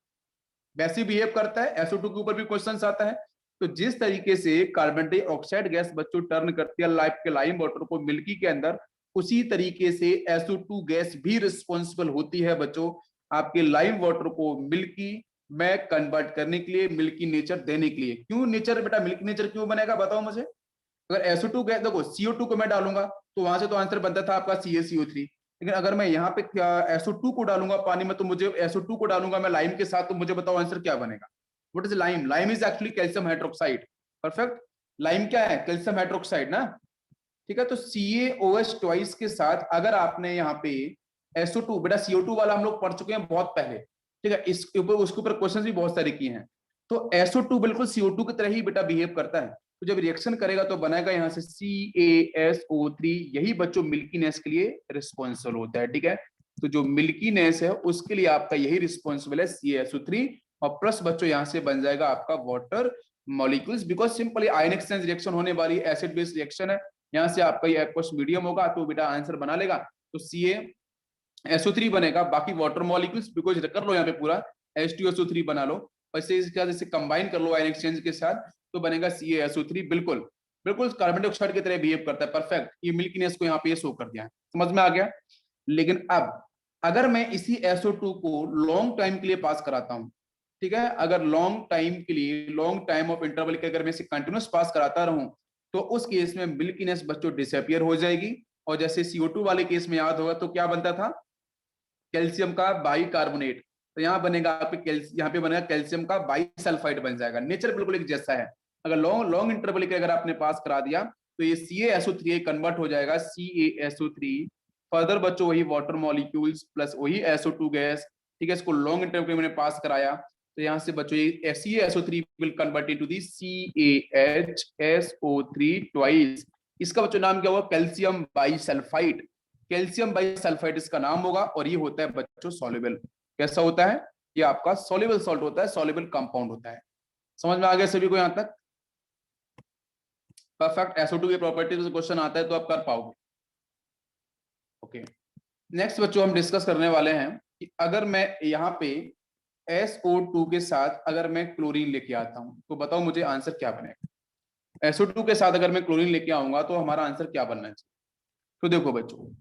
वैसे बिहेव करता है, SO2 के ऊपर भी क्वेश्चन आता है। तो जिस तरीके से कार्बन डाइऑक्साइड गैस बच्चों टर्न करती है लाइफ के लाइम वाटर को मिल्की के अंदर, उसी तरीके से SO2 गैस भी रिस्पॉन्सिबल होती है बच्चों आपके लाइम वाटर को मिल्की में कन्वर्ट करने के लिए, मिल्की नेचर देने के लिए। क्यों नेचर बेटा, मिल्की नेचर क्यों बनेगा बताओ मुझे। अगर SO2 गैस देखो, CO2 को मैं डालूंगा तो वहां से तो आंसर बनता था आपका CaCO3, लेकिन अगर मैं यहाँ पे SO2 को डालूंगा पानी में, तो मुझे SO2 को डालूंगा मैं लाइम के साथ, तो मुझे बताओ आंसर क्या बनेगा। What is lime, lime is actually calcium hydroxide, perfect, lime क्या है, कैल्शियम हाइड्रोक्साइड ना, ठीक है। तो CaOH ट्वाइस के साथ अगर आपने यहाँ पे SO2, बेटा CO2 वाला हम लोग पढ़ चुके हैं बहुत पहले, ठीक है, इसके ऊपर उसके ऊपर क्वेश्चन भी बहुत सारे किए हैं। तो SO2 बिल्कुल CO2 की तरह ही बेटा बिहेव करता है, तो जब रिएक्शन करेगा तो बनाएगा यहाँ से CaSO3, यही बच्चों मिल्कीनेस के लिए रिस्पॉन्सिबल होता है, ठीक है। तो जो मिल्कीनेस है उसके लिए आपका यही रिस्पॉन्सिबल है CaSO3, और प्लस बच्चों यहाँ से बन जाएगा आपका water molecules, because simply ion exchange reaction होने वाली एसिड बेस रिएक्शन है, यहाँ से आपका ये एक्वस मीडियम होगा तो बेटा आंसर बना लेगा, तो CaSO3 बनेगा, बाकी वाटर मॉलिक्यूल्स बिकॉज कर लो यहाँ पे पूरा H2SO3 बना लो, वैसे इसके जैसे कंबाइन कर लो आयन एक्सचेंज के साथ तो बनेगा CaSO3, बिल्कुल बिल्कुल कार्बन डाइऑक्साइड की तरह बिहेव करता है, परफेक्ट, ये मिल्कीनेस को यहाँ पे शो कर दिया है, समझ में आ गया। लेकिन अब अगर मैं इसी SO2 को लॉन्ग टाइम के लिए पास कराता हूं, ठीक है, अगर लॉन्ग टाइम के लिए, लॉन्ग टाइम ऑफ इंटरवल के अगर मैं इसे कंटिन्यूस पास कराता रहूं, तो उस केस में मिल्कीनेस बच्चों डिसअपियर हो जाएगी, और जैसे CO2 वाले केस में याद होगा तो क्या बनता था, कैल्शियम का बाइकार्बोनेट, तो यहाँ बनेगा आपके यहाँ पे बनेगा कैल्शियम का बाइसल्फाइड बन जाएगा, नेचर बिल्कुल एक जैसा है। अगर लॉन्ग लॉन्ग इंटरवल के अगर आपने पास करा दिया तो ये CaSO3 कन्वर्ट हो जाएगा CaSO3, फर्दर बच्चों वही वाटर मॉलिक्यूल्स प्लस वही SO2 गैस, ठीक है, इसको लॉन्ग इंटरवल के मैंने पास कराया, तो यहाँ से बच्चों ये CaSO3 will convert into the CaHSO3 twice, इसका बच्चों नाम क्या हुआ, कैल्शियम बाइसल्फाइड, कैल्शियम बाइसल्फाइड इसका नाम होगा, और ये होता है बच्चों सॉल्युबल, कैसा होता है, ये आपका सॉल्युबल सॉल्ट होता है, सॉल्युबल कंपाउंड होता है, समझ में आ गया सभी को यहाँ तक, परफेक्ट। SO2 की प्रॉपर्टीज क्वेश्चन आता है तो आप कर पाओगे। ओके, नेक्स्ट बच्चों हम डिस्कस करने वाले हैं कि अगर मैं यहाँ पे SO2 के साथ अगर मैं क्लोरीन लेके आता हूं तो बताओ मुझे आंसर क्या बनेगा। SO2 के साथ अगर मैं क्लोरीन लेके आऊंगा तो हमारा आंसर क्या बनना चाहिए। तो देखो बच्चों,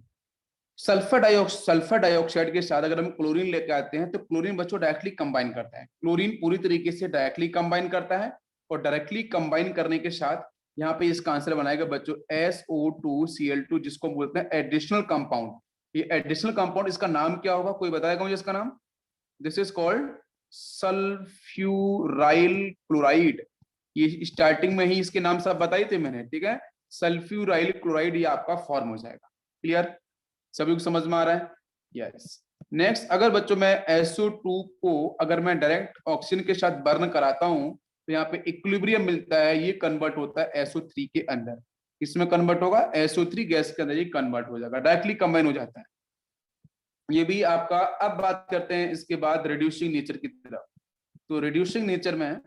सल्फर डाइऑक्साइड के साथ अगर हम क्लोरीन लेके आते हैं तो क्लोरीन बच्चों डायरेक्टली कंबाइन करता है, क्लोरीन पूरी तरीके से डायरेक्टली कंबाइन करता है, और डायरेक्टली कंबाइन करने के साथ यहाँ पे इसका आंसर बनाएगा बच्चों SO2Cl2, जिसको बोलते हैं एडिशनल कंपाउंड। ये एडिशनल कंपाउंड, इसका नाम क्या होगा, कोई बताएगा मुझे इसका नाम। This is called sulphuryl chloride, ये स्टार्टिंग में ही इसके नाम सब बताए थे मैंने, ठीक है, सल्फ्यूराइल क्लोराइड ये आपका फॉर्म हो जाएगा। क्लियर, सभी को समझ में आ रहा है। यस, नेक्स्ट अगर बच्चों मैं SO2 को अगर मैं डायरेक्ट ऑक्सीजन के साथ बर्न कराता हूं तो यहाँ पे इक्विलिब्रियम मिलता है, ये कन्वर्ट होता है SO3 के अंदर, इसमें कन्वर्ट होगा SO3 गैस के अंदर, ये कन्वर्ट हो जाएगा, डायरेक्टली कंबाइन हो जाता है। ये भी आपका, अब बात करते हैं इसके बाद रिड्यूसिंग नेचर की तरफ। तो रिड्यूसिंग नेचर में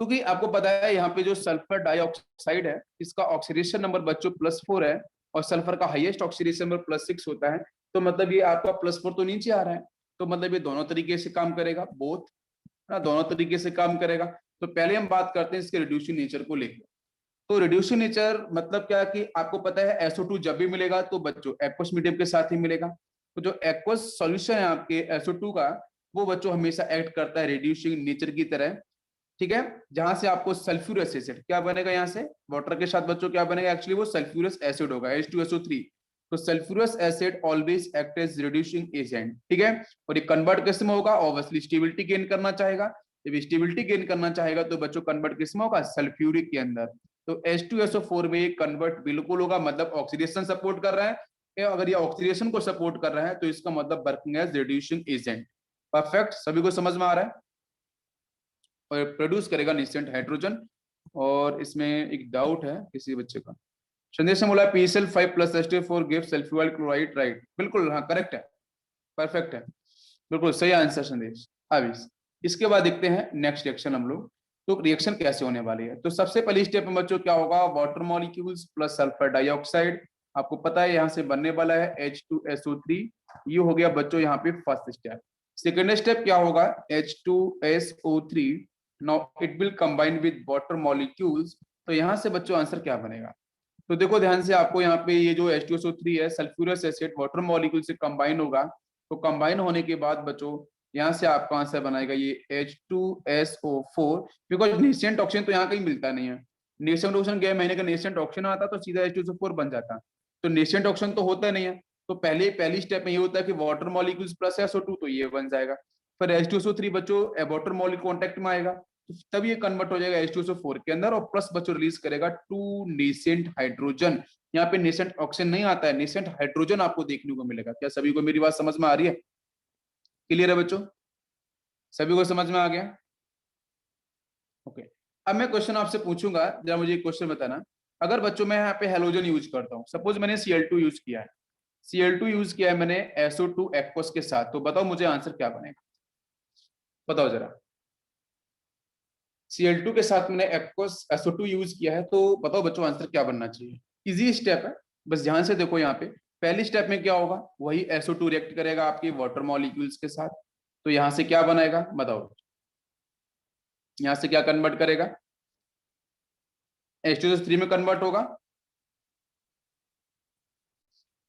क्योंकि आपको पता है यहाँ पे जो सल्फर डाइऑक्साइड है इसका ऑक्सीडेशन नंबर बच्चों +4 है, और सल्फर का हाईएस्ट ऑक्सीडेशन नंबर +6 होता है, तो मतलब ये आपका +4 तो नीचे आ रहा है, तो मतलब ये दोनों तरीके से काम करेगा, बोथ ना, दोनों तरीके से काम करेगा। तो पहले हम बात करते हैं इसके रिड्यूसिंग नेचर को लेकर। तो रिड्यूसिंग नेचर मतलब क्या कि आपको पता है SO2 जब भी मिलेगा तो बच्चों एक्वस मीडियम के साथ ही मिलेगा, तो जो एक्वस सॉल्यूशन है आपके SO2 का वो बच्चों हमेशा एक्ट करता है रिड्यूसिंग नेचर की तरह, ठीक है। जहां से आपको सल्फ्यूरस एसिड क्या बनेगा, यहाँ से वाटर के साथ बच्चों क्या बनेगा, एक्चुअली वो सल्फ्यूरस एसिड होगा H2SO3, तो sulphurous acid always act as reducing agent, ठीक है। और ये कन्वर्ट किस में होगा, ऑब्वियसली स्टेबिलिटी गेन करना चाहेगा, जब स्टेबिलिटी गेन करना चाहेगा तो बच्चों कन्वर्ट किस में होगा, सल्फ्यूरिक के अंदर। तो H2SO4 में कन्वर्ट बिल्कुल होगा, मतलब ऑक्सीडेशन सपोर्ट कर रहा है, अगर ये ऑक्सीडेशन को सपोर्ट कर रहा है तो इसका मतलब working as reducing agent. Perfect, सभी को समझ में आ रहा है, और प्रोड्यूस करेगा निस्टेंट हाइड्रोजन। और इसमें एक डाउट है किसी बच्चे का, संदेश में बोला PCl5 + H2O4 give sulphuryl chloride, right, बिल्कुल हाँ करेक्ट है, परफेक्ट है, बिल्कुल सही आंसर संदेश। अब इसके बाद देखते हैं नेक्स्ट रिएक्शन हम लोग, तो रिएक्शन कैसे होने वाली है। तो सबसे पहली स्टेप में बच्चों क्या होगा, water molecules plus sulphur dioxide, आपको पता है यहाँ से बनने वाला है H2SO3, ये हो गया बच्चों यहाँ पे फर्स्ट स्टेप। सेकेंड स्टेप क्या होगा, H2SO3, now it will combine with water molecules, तो यहाँ से बच्चों आंसर क्या बनेगा। तो देखो ध्यान से, आपको यहाँ पे ये जो H2SO3 है सल्फ्यूरस एसिड वाटर मॉलिक्यूल से कंबाइन होगा, तो कंबाइन होने के बाद बच्चों यहाँ से आपका आंसर बनाएगा ये H2SO4, बिकॉज नेसेंट ऑक्सीजन तो यहाँ कहीं मिलता नहीं है। नेसेंट ऑक्सीजन गए महीने का नेसेंट ऑक्सीजन आता तो सीधा H2SO4 बन जाता, तो नेसेंट ऑक्सीजन तो होता नहीं है। तो पहली स्टेप में ये होता है कि वाटर मॉलिक्यूल्स प्लस SO2, तो ये बन जाएगा। फिर H2SO3 बच्चों वाटर मॉलिक्यूल कॉन्टेक्ट में आएगा, तो तब ये कन्वर्ट हो जाएगा H2SO4 के अंदर, और प्लस बच्चों रिलीज करेगा 2 नेसेंट हाइड्रोजन। यहाँ पे नेसेंट ऑक्सीजन नहीं आता है, नेसेंट हाइड्रोजन आपको देखने को मिलेगा। क्या सभी को मेरी बात समझ में आ रही है, क्लियर है बच्चों, सभी को समझ में आ गया? ओके, अब मैं क्वेश्चन आपसे पूछूंगा, जरा मुझे एक क्वेश्चन बताना। अगर बच्चों मैं यहाँ पे हेलोजन यूज करता हूँ, सपोज मैंने Cl2 यूज किया है, Cl2 यूज किया है मैंने SO2 एक्वस के साथ, तो बताओ मुझे आंसर क्या बनेगा, बताओ जरा। Cl2 के साथ मैंने एक्वस SO2 यूज किया है, तो बताओ बच्चों आंसर क्या बनना चाहिए। इजी स्टेप है, बस ध्यान से देखो। यहाँ पे पहली स्टेप में क्या होगा, वही SO2 रिएक्ट करेगा आपके वाटर मॉलिक्यूल्स के साथ, तो यहाँ से क्या बनाएगा बताओ, यहाँ से क्या कन्वर्ट करेगा, H2SO3 में कन्वर्ट होगा।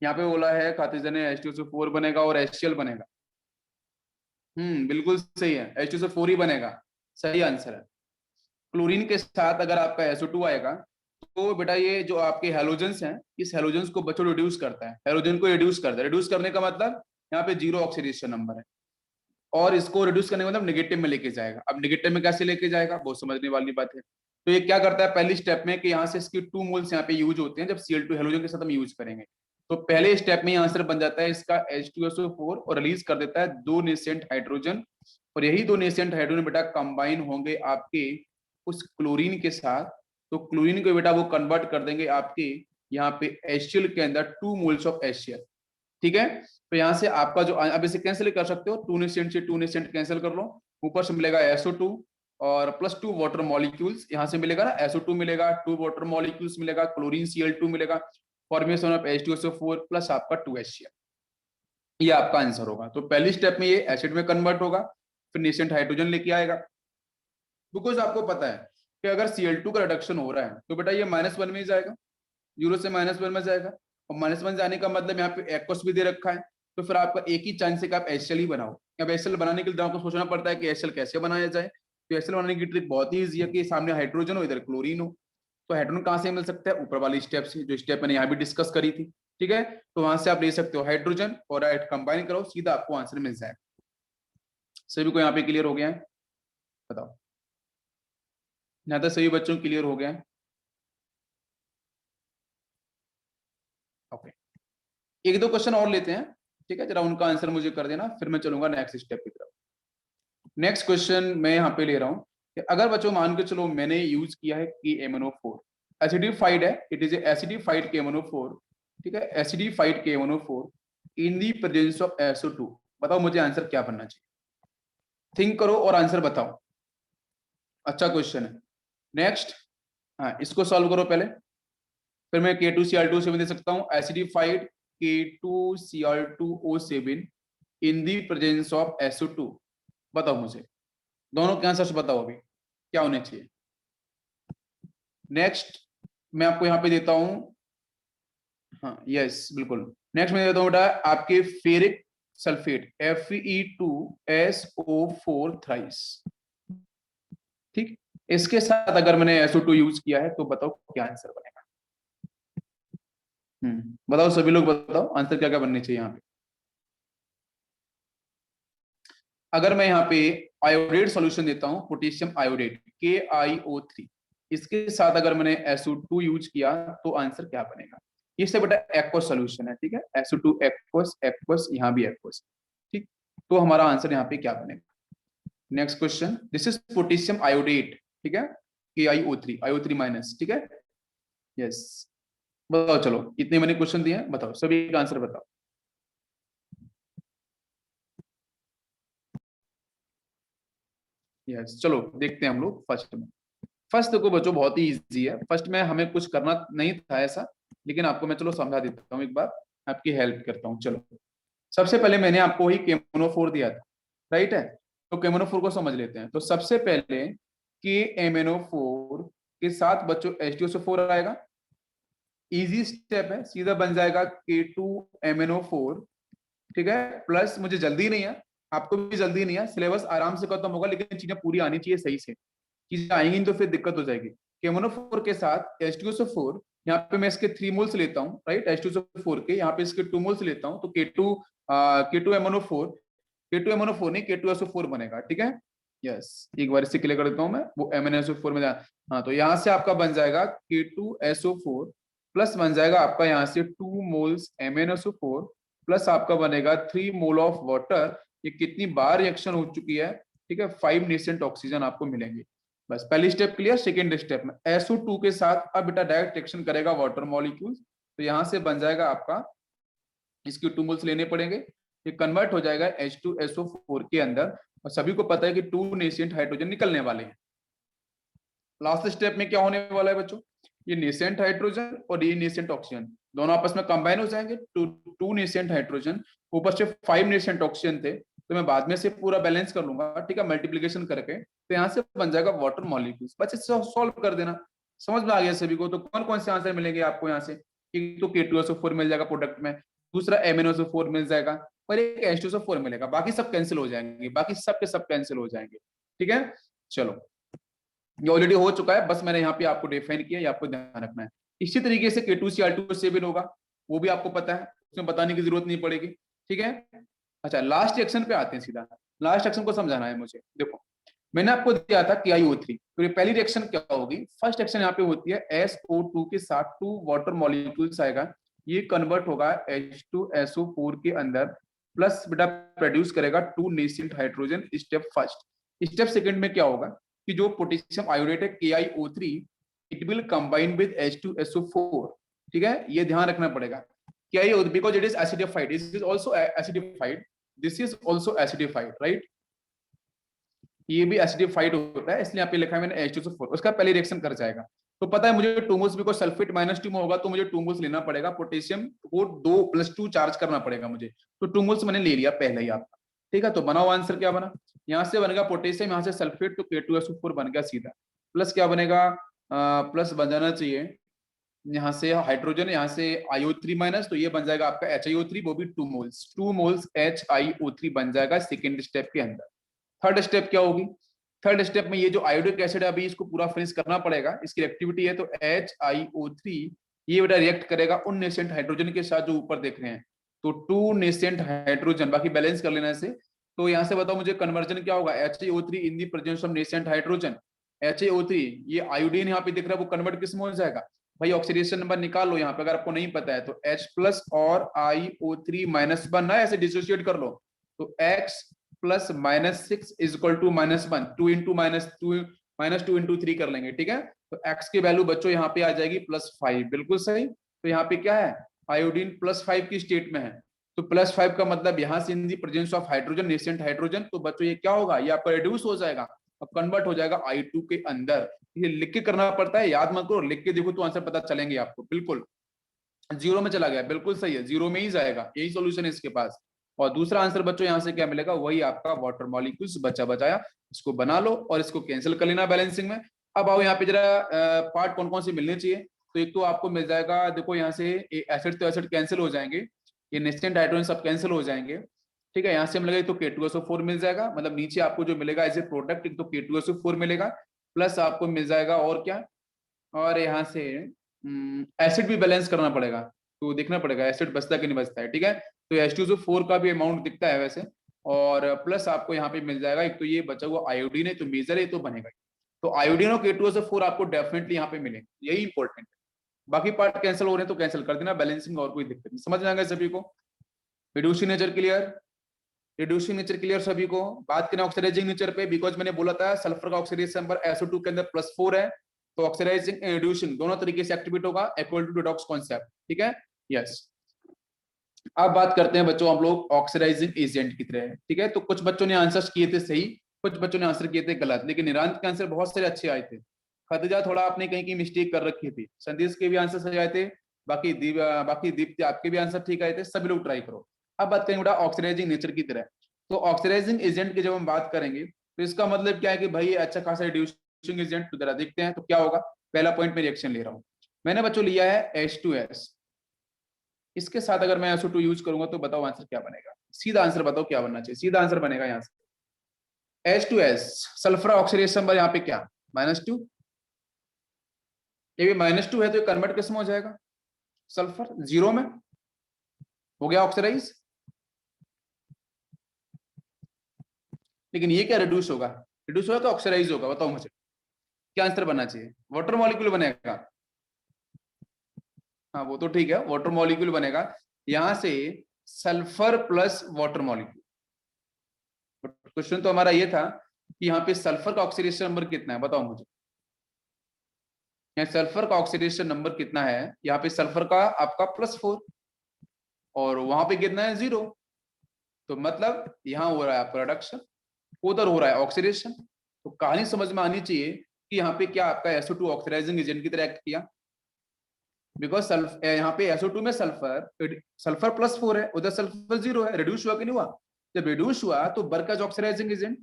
यहाँ पे बोला है खातिर ने H2SO4 बनेगा और HCl बनेगा। बिल्कुल सही है, H2SO4 ही बनेगा, सही आंसर है। क्लोरीन के साथ अगर आपका SO2 आएगा, तो बेटा ये जो आपके हेलोजेंस हैं, इस हेलोजेंस को बच्चों रिड्यूस करता है, हेलोजन को रिड्यूस करता है। रिड्यूस करने का मतलब यहाँ पे 0 ऑक्सीडेशन नंबर है, और इसको रिड्यूस करने का मतलब नेगेटिव में लेके जाएगा। अब नेगेटिव में कैसे लेके जाएगा, बहुत समझने वाली बात है। तो ये क्या करता है पहली स्टेप में कि यहाँ से इसकी 2 मोल्स यहाँ पे यूज होते हैं, जब Cl2 हेलोजन के साथ हम यूज करेंगे, तो पहले स्टेप में आंसर बन जाता है इसका H2SO4, और रिलीज कर देता है 2 नेसेंट हाइड्रोजन, और यही 2 नेसेंट हाइड्रोजन बेटा कंबाइन होंगे आपके उस क्लोरीन के साथ, तो क्लोरीन को बेटा वो कन्वर्ट कर देंगे आपके यहाँ पे HCl के अंदर 2 मोल्स ऑफ HCl, ठीक है। तो यहाँ से आपका जो, अब इसे कैंसिल कर सकते हो, 2 नेसेंट से 2 नेसेंट कैंसिल कर लो, ऊपर से मिलेगा SO2 और प्लस 2 वाटर मॉलिक्यूल्स, यहाँ से मिलेगा ना SO2 मिलेगा, 2 वाटर मॉलिक्यूल्स मिलेगा, क्लोरीन Cl2 मिलेगा, फॉर्मेशन ऑफ H2SO4 प्लस आपका 2 HCl, ये आपका आंसर होगा। तो पहली स्टेप में ये एसिड में कन्वर्ट होगा, फिर नेसेंट हाइड्रोजन लेके आएगा, बिकॉज आपको पता है कि अगर Cl2 का रिडक्शन हो रहा है तो बेटा ये -1 में ही जाएगा, 0 से -1 में जाएगा, और -1 जाने का मतलब यहाँ पे एक्वस भी दे रखा है, तो फिर आपका एक ही चांस है कि आप HCl ही बनाओ। अब HCl बनाने के लिए आपको सोचना पड़ता है कि HCl कैसे बनाया जाए, तो HCl बनाने की ट्रिक बहुत ही ईजी है कि सामने हाइड्रोजन हो, इधर क्लोरीन हो। तो हाइड्रोजन कहाँ से मिल सकता है, ऊपर वाली स्टेप से, जो स्टेप मैंने यहाँ भी डिस्कस करी थी, ठीक है। तो वहां से आप ले सकते हो हाइड्रोजन और कंबाइन करो, सीधा आपको आंसर मिल जाए। सभी को यहाँ पे क्लियर हो गया है, बताओ, यहाँ तक सभी बच्चों क्लियर हो गया है? ओके, एक दो क्वेश्चन और लेते हैं, ठीक है, जरा उनका आंसर मुझे कर देना, फिर मैं चलूंगा नेक्स्ट स्टेप की तरफ। नेक्स्ट क्वेश्चन मैं यहाँ पे ले रहा हूँ कि अगर बच्चों मान के चलो मैंने यूज किया है KMnO4, एसिडिफाइड है, इट इज एसिडिफाइड KMnO4, ठीक है, acidified KMnO4 in the presence of SO2, बताओ मुझे आंसर क्या बनना चाहिए, थिंक करो और आंसर बताओ। अच्छा क्वेश्चन है। नेक्स्ट, हाँ इसको सॉल्व करो पहले, फिर मैं K2Cl2 7 दे सकता हूँ, acidified K2Cl2O7 in the presence of SO2, बताओ मुझे, दोनों के आंसर बताओ अभी क्या होने चाहिए। नेक्स्ट मैं आपको यहाँ पे देता हूँ, हाँ यस बिल्कुल, नेक्स्ट मैं देता हूँ बेटा आपके फेरिक सल्फेट Fe2SO4 थ्राइस, ठीक, इसके साथ अगर मैंने SO2 यूज किया है तो बताओ क्या आंसर बनेगा। बताओ सभी लोग बताओ आंसर क्या क्या बनने चाहिए यहाँ पे। अगर मैं यहाँ पे आयोडेट सॉल्यूशन देता हूँ, पोटेशियम आयोडेट KiO3, इसके साथ अगर मैंने SO2 यूज किया तो आंसर क्या बनेगा। ये सब बेटा एक्वस सॉल्यूशन है, ठीक है, SO2 एक्वस, एक्वस यहाँ भी एक्वस, ठीक, तो हमारा आंसर यहाँ पे क्या बनेगा। Next question, this is potassium iodate, ठीक है, KiO3 IO3 माइनस, ठीक है, यस बताओ, चलो इतने मैंने क्वेश्चन दिए, बताओ सभी का आंसर बताओ। यस, चलो देखते हैं हम लोग फर्स्ट में। फर्स्ट को बच्चों बहुत ही इजी है, फर्स्ट में हमें कुछ करना नहीं था ऐसा, लेकिन आपको मैं चलो समझा देता हूँ एक बार, आपकी हेल्प करता हूँ। चलो सबसे पहले मैंने आपको वही केमोनोफोर दिया था, राइट है, तो केमोनोफोर को समझ लेते हैं। तो सबसे पहले के एमएनओ4 के साथ बच्चों H2SO4 आएगा, इजी स्टेप है, सीधा बन जाएगा K2MnO4, ठीक है। प्लस मुझे जल्दी नहीं है, आपको भी जल्दी नहीं है, सिलेबस आराम से खत्म होगा, लेकिन चीजें पूरी आनी चाहिए सही से, चीजें आएंगी तो फिर दिक्कत हो जाएगी। केमोनोफोर के साथ H2SO4, यहाँ पे मैं इसके 3 मोल्स लेता हूँ, राइट, H2SO4 के यहाँ पे इसके 2 मोल्स लेता हूँ, तो K2MnO4, K2MnO4 नहीं K2SO4 बनेगा, ठीक है। यस, एक बार इससे क्लियर कर देता हूँ मैं, वो MnSO4 में हाँ, तो यहाँ से आपका बन जाएगा K2SO4 प्लस बन जाएगा आपका यहाँ से 2 मोल्स MnSO4 प्लस आपका बनेगा 3 मोल ऑफ वाटर। ये कितनी बार रिएक्शन हो चुकी है, ठीक है, 5 नेसेंट ऑक्सीजन आपको मिलेंगे। बस पहली स्टेप क्लियर। सेकेंड स्टेप में SO2 के साथ अब बेटा डायरेक्ट रिएक्शन करेगा वाटर मॉलिक्यूल, तो यहाँ से बन जाएगा आपका, इसके 2 मोल्स लेने पड़ेंगे, ये कन्वर्ट हो जाएगा H2SO4 के अंदर, और सभी को पता है कि 2 नेसेंट हाइड्रोजन निकलने वाले हैं। लास्ट स्टेप में क्या होने वाला है बच्चों, ये नेसेंट हाइड्रोजन और ये नेसेंट ऑक्सीजन दोनों आपस में कंबाइन हो जाएंगे, टू नेसेंट हाइड्रोजन, ऊपर से 5 नेसेंट ऑक्सीजन थे, तो मैं बाद में से पूरा बैलेंस कर लूंगा, ठीक है, मल्टीप्लीकेशन करके, तो यहाँ से बन जाएगा वाटर मॉलिक्यूल्स। बस इसे सॉल्व कर देना, समझ में आ गया सभी को। तो कौन कौन से आंसर मिलेंगे आपको यहाँ से, एक तो K2SO4 मिल जाएगा प्रोडक्ट में, दूसरा MnSO4 मिल जाएगा, और एक H2SO4 मिलेगा, बाकी सब कैंसिल हो जाएंगे, बाकी सब के सब कैंसिल हो जाएंगे, ठीक है। चलो ये ऑलरेडी हो चुका है, बस मैंने यहाँ पे आपको डिफाइन किया, ये आपको ध्यान रखना है। इसी तरीके से K2Cl2 होगा, वो भी आपको पता है, उसमें बताने की जरूरत नहीं पड़ेगी, ठीक है। अच्छा लास्ट रिएक्शन पे आते हैं सीधा, लास्ट रिएक्शन को समझाना है मुझे। देखो मैंने आपको दिया था KiO3, तो ये पहली रिएक्शन क्या होगी, फर्स्ट रिएक्शन यहाँ पे होती है SO2 के साथ 2 वाटर मॉलिक्यूल्स आएगा, ये कन्वर्ट होगा H2SO4 के अंदर, प्लस बेटा प्रोड्यूस करेगा 2 nascent hydrogen, step first. Step second में क्या होगा कि जो पोटेशियम आयोडेट है KiO3, it will combine with H2SO4, ठीक है, ये ध्यान रखना पड़ेगा। KiO3 because it is acidified, this is also acidified, this is also acidified, right, ये भी एसिडिफाइड होता है, इसलिए यहाँ पे लिखा है मैंने H2SO4, उसका पहले रिएक्शन कर जाएगा। तो पता है मुझे 2 मोल्स, बिकॉज़ सल्फेट -2 में होगा, तो मुझे 2 मोल्स लेना पड़ेगा, पोटेशियम को 2+2 चार्ज करना पड़ेगा मुझे, तो 2 मोल्स मैंने ले लिया पहले ही आपका, ठीक है। तो बनाओ आंसर क्या बना, यहाँ से बनेगा पोटेशियम, यहाँ से सल्फेट, तो K2SO4 बन गया सीधा, प्लस क्या बनेगा, प्लस बन जाना चाहिए यहाँ से हाइड्रोजन, यहाँ से IO3 माइनस, तो ये बन जाएगा आपका HiO3, वो भी 2 मोल्स HiO3 बन जाएगा सेकेंड स्टेप के अंदर। थर्ड स्टेप क्या होगी, थर्ड स्टेप में ये जो आयोडिक एसिड है अभी इसको पूरा फिनिश करना पड़ेगा, इसकी एक्टिविटी है, तो HiO3 ये बेटा रिएक्ट करेगा उन नेसेंट हाइड्रोजन के साथ जो ऊपर देख रहे हैं, तो 2 नेसेंट हाइड्रोजन, बाकी बैलेंस कर लेना इसे। तो यहाँ से बताओ मुझे कन्वर्जन क्या होगा, HiO3 in the presence of nascent hydrogen, HiO3 ये आयोडीन यहाँ पे दिख रहा है, वो कन्वर्ट किस में हो जाएगा भाई, ऑक्सीडेशन नंबर निकाल लो यहाँ पे, अगर आपको नहीं पता है तो H प्लस और IO3 माइनस बनना है, ऐसे डिसोसिएट कर लो, तो X plus -6 is equal to -1, 2 into -2 into 3 कर लेंगे, ठीक है। तो X की वैल्यू बच्चों यहाँ पे आ जाएगी +5, बिल्कुल सही। तो यहाँ पे क्या है, आयोडीन +5 की स्टेट में है, तो +5 का मतलब यहाँ से in the presence of hydrogen, nascent hydrogen, तो बच्चों ये क्या होगा, ये आपका रिड्यूस हो जाएगा और कन्वर्ट हो जाएगा I2 के अंदर। ये लिख के करना पड़ता है, याद मत करो, लिख के देखो तो आंसर पता चलेंगे आपको, बिल्कुल जीरो में चला गया, बिल्कुल सही है, जीरो में ही जाएगा, यही सॉल्यूशन है इसके पास। और दूसरा आंसर बच्चों यहाँ से क्या मिलेगा, वही आपका वाटर मॉलिक्यूल्स बचा बचाया, इसको बना लो और इसको कैंसिल कर लेना बैलेंसिंग में। अब आओ यहाँ पे जरा पार्ट कौन कौन से मिलने चाहिए, तो एक तो आपको मिल जाएगा, देखो यहाँ से एसिड तो एसिड कैंसिल हो जाएंगे, ये नेस्टेंट हाइड्रोजन सब कैंसिल हो जाएंगे, ठीक है। यहाँ से मिलेगा तो K2SO4 मिल जाएगा, मतलब नीचे आपको जो मिलेगा एज ए प्रोडक्ट, एक तो K2SO4 मिलेगा, प्लस आपको मिल जाएगा और क्या, और यहाँ से एसिड भी बैलेंस करना पड़ेगा, तो देखना पड़ेगा एसिड बचता है कि नहीं बचता है, ठीक है। तो H2SO4 का भी अमाउंट दिखता है वैसे, और प्लस आपको यहाँ पे मिल जाएगा एक तो ये बचा हुआ आयोडीन है, तो मेजर है तो बनेगा, तो आयोडीन और K2SO4 आपको डेफिनेटली यहाँ पे मिले, यही इंपॉर्टेंट है। बाकी पार्ट कैंसिल हो रहे हैं तो कैंसिल कर देना, बैलेंसिंग और कोई दिक्कत नहीं, समझ में आएगा सभी को। Reducing nature clear, reducing nature clear सभी को। बात करें ऑक्सीडाइजिंग नेचर पे, बिकॉज मैंने बोला था सल्फर का ऑक्सीडेशन नंबर SO2 के अंदर +4 है, तो ऑक्सीडाइजिंग रिड्यूसिंग दोनों तरीके से एक्टिवेट होगा इक्वल टू रिडॉक्स कॉन्सेप्ट, ठीक है। यस, अब बात करते हैं बच्चों हम लोग ऑक्सीडाइजिंग एजेंट की तरह, ठीक है। तो कुछ बच्चों ने आंसर्स किए थे सही, कुछ बच्चों ने आंसर किए थे गलत, लेकिन निरांत के आंसर बहुत सारे अच्छे आए थे। खदिजा थोड़ा आपने कहीं की मिस्टेक कर रखी थी, संदेश के भी आंसर सही आए थे, बाकी दीप्ति आपके भी आंसर ठीक आए थे। सभी लोग ट्राई करो। अब बात करेंगे बेटा ऑक्सीडाइजिंग नेचर की तरह। तो ऑक्सीडाइजिंग एजेंट की जब हम बात करेंगे तो इसका मतलब क्या है कि भाई अच्छा खासा रिड्यूसिंग एजेंट। तो जरा देखते हैं तो क्या होगा। पहला पॉइंट में रिएक्शन ले रहा हूं, मैंने बच्चों लिया है H2S। इसके साथ अगर मैं SO2 यूज करूंगा तो बताओ आंसर क्या बनेगा। सीधा आंसर बताओ क्या बनना चाहिए। सीधा आंसर बनेगा यहाँ से H2S, सल्फर ऑक्सीडेशन नंबर यहाँ पे क्या -2। ये भी -2 है तो ये कन्वर्ट किस में हो जाएगा, सल्फर 0 में हो गया ऑक्सीडाइज। लेकिन ये क्या रिड्यूस होगा, रिड्यूस होगा तो ऑक्सीडाइज होगा, बताओ मुझे क्या आंसर बनना चाहिए। वाटर मॉलिक्यूल बनेगा। हाँ वो तो ठीक है, वाटर मॉलिक्यूल बनेगा। यहां से sulphur plus water molecule. Question तो हमारा ये था कि यहाँ पे सल्फर का ऑक्सीडेशन नंबर कितना है, बताओ मुझे। यहाँ सल्फर का ऑक्सीडेशन नंबर कितना है, यहाँ पे सल्फर का आपका +4 और वहां पे कितना है 0। तो मतलब यहाँ हो रहा है आपका रिडक्शन, उधर हो रहा है ऑक्सीडेशन। तो कहानी समझ में आनी चाहिए कि यहाँ पे क्या आपका SO2 ऑक्सीडाइजिंग एजेंट की तरह एक्ट किया। बिकॉज सल्फर यहाँ पे SO2 में सल्फर सल्फर +4 है, उधर सल्फर 0 है, रिड्यूस हुआ कि नहीं हुआ। जब रिड्यूस हुआ तो because oxidising agent,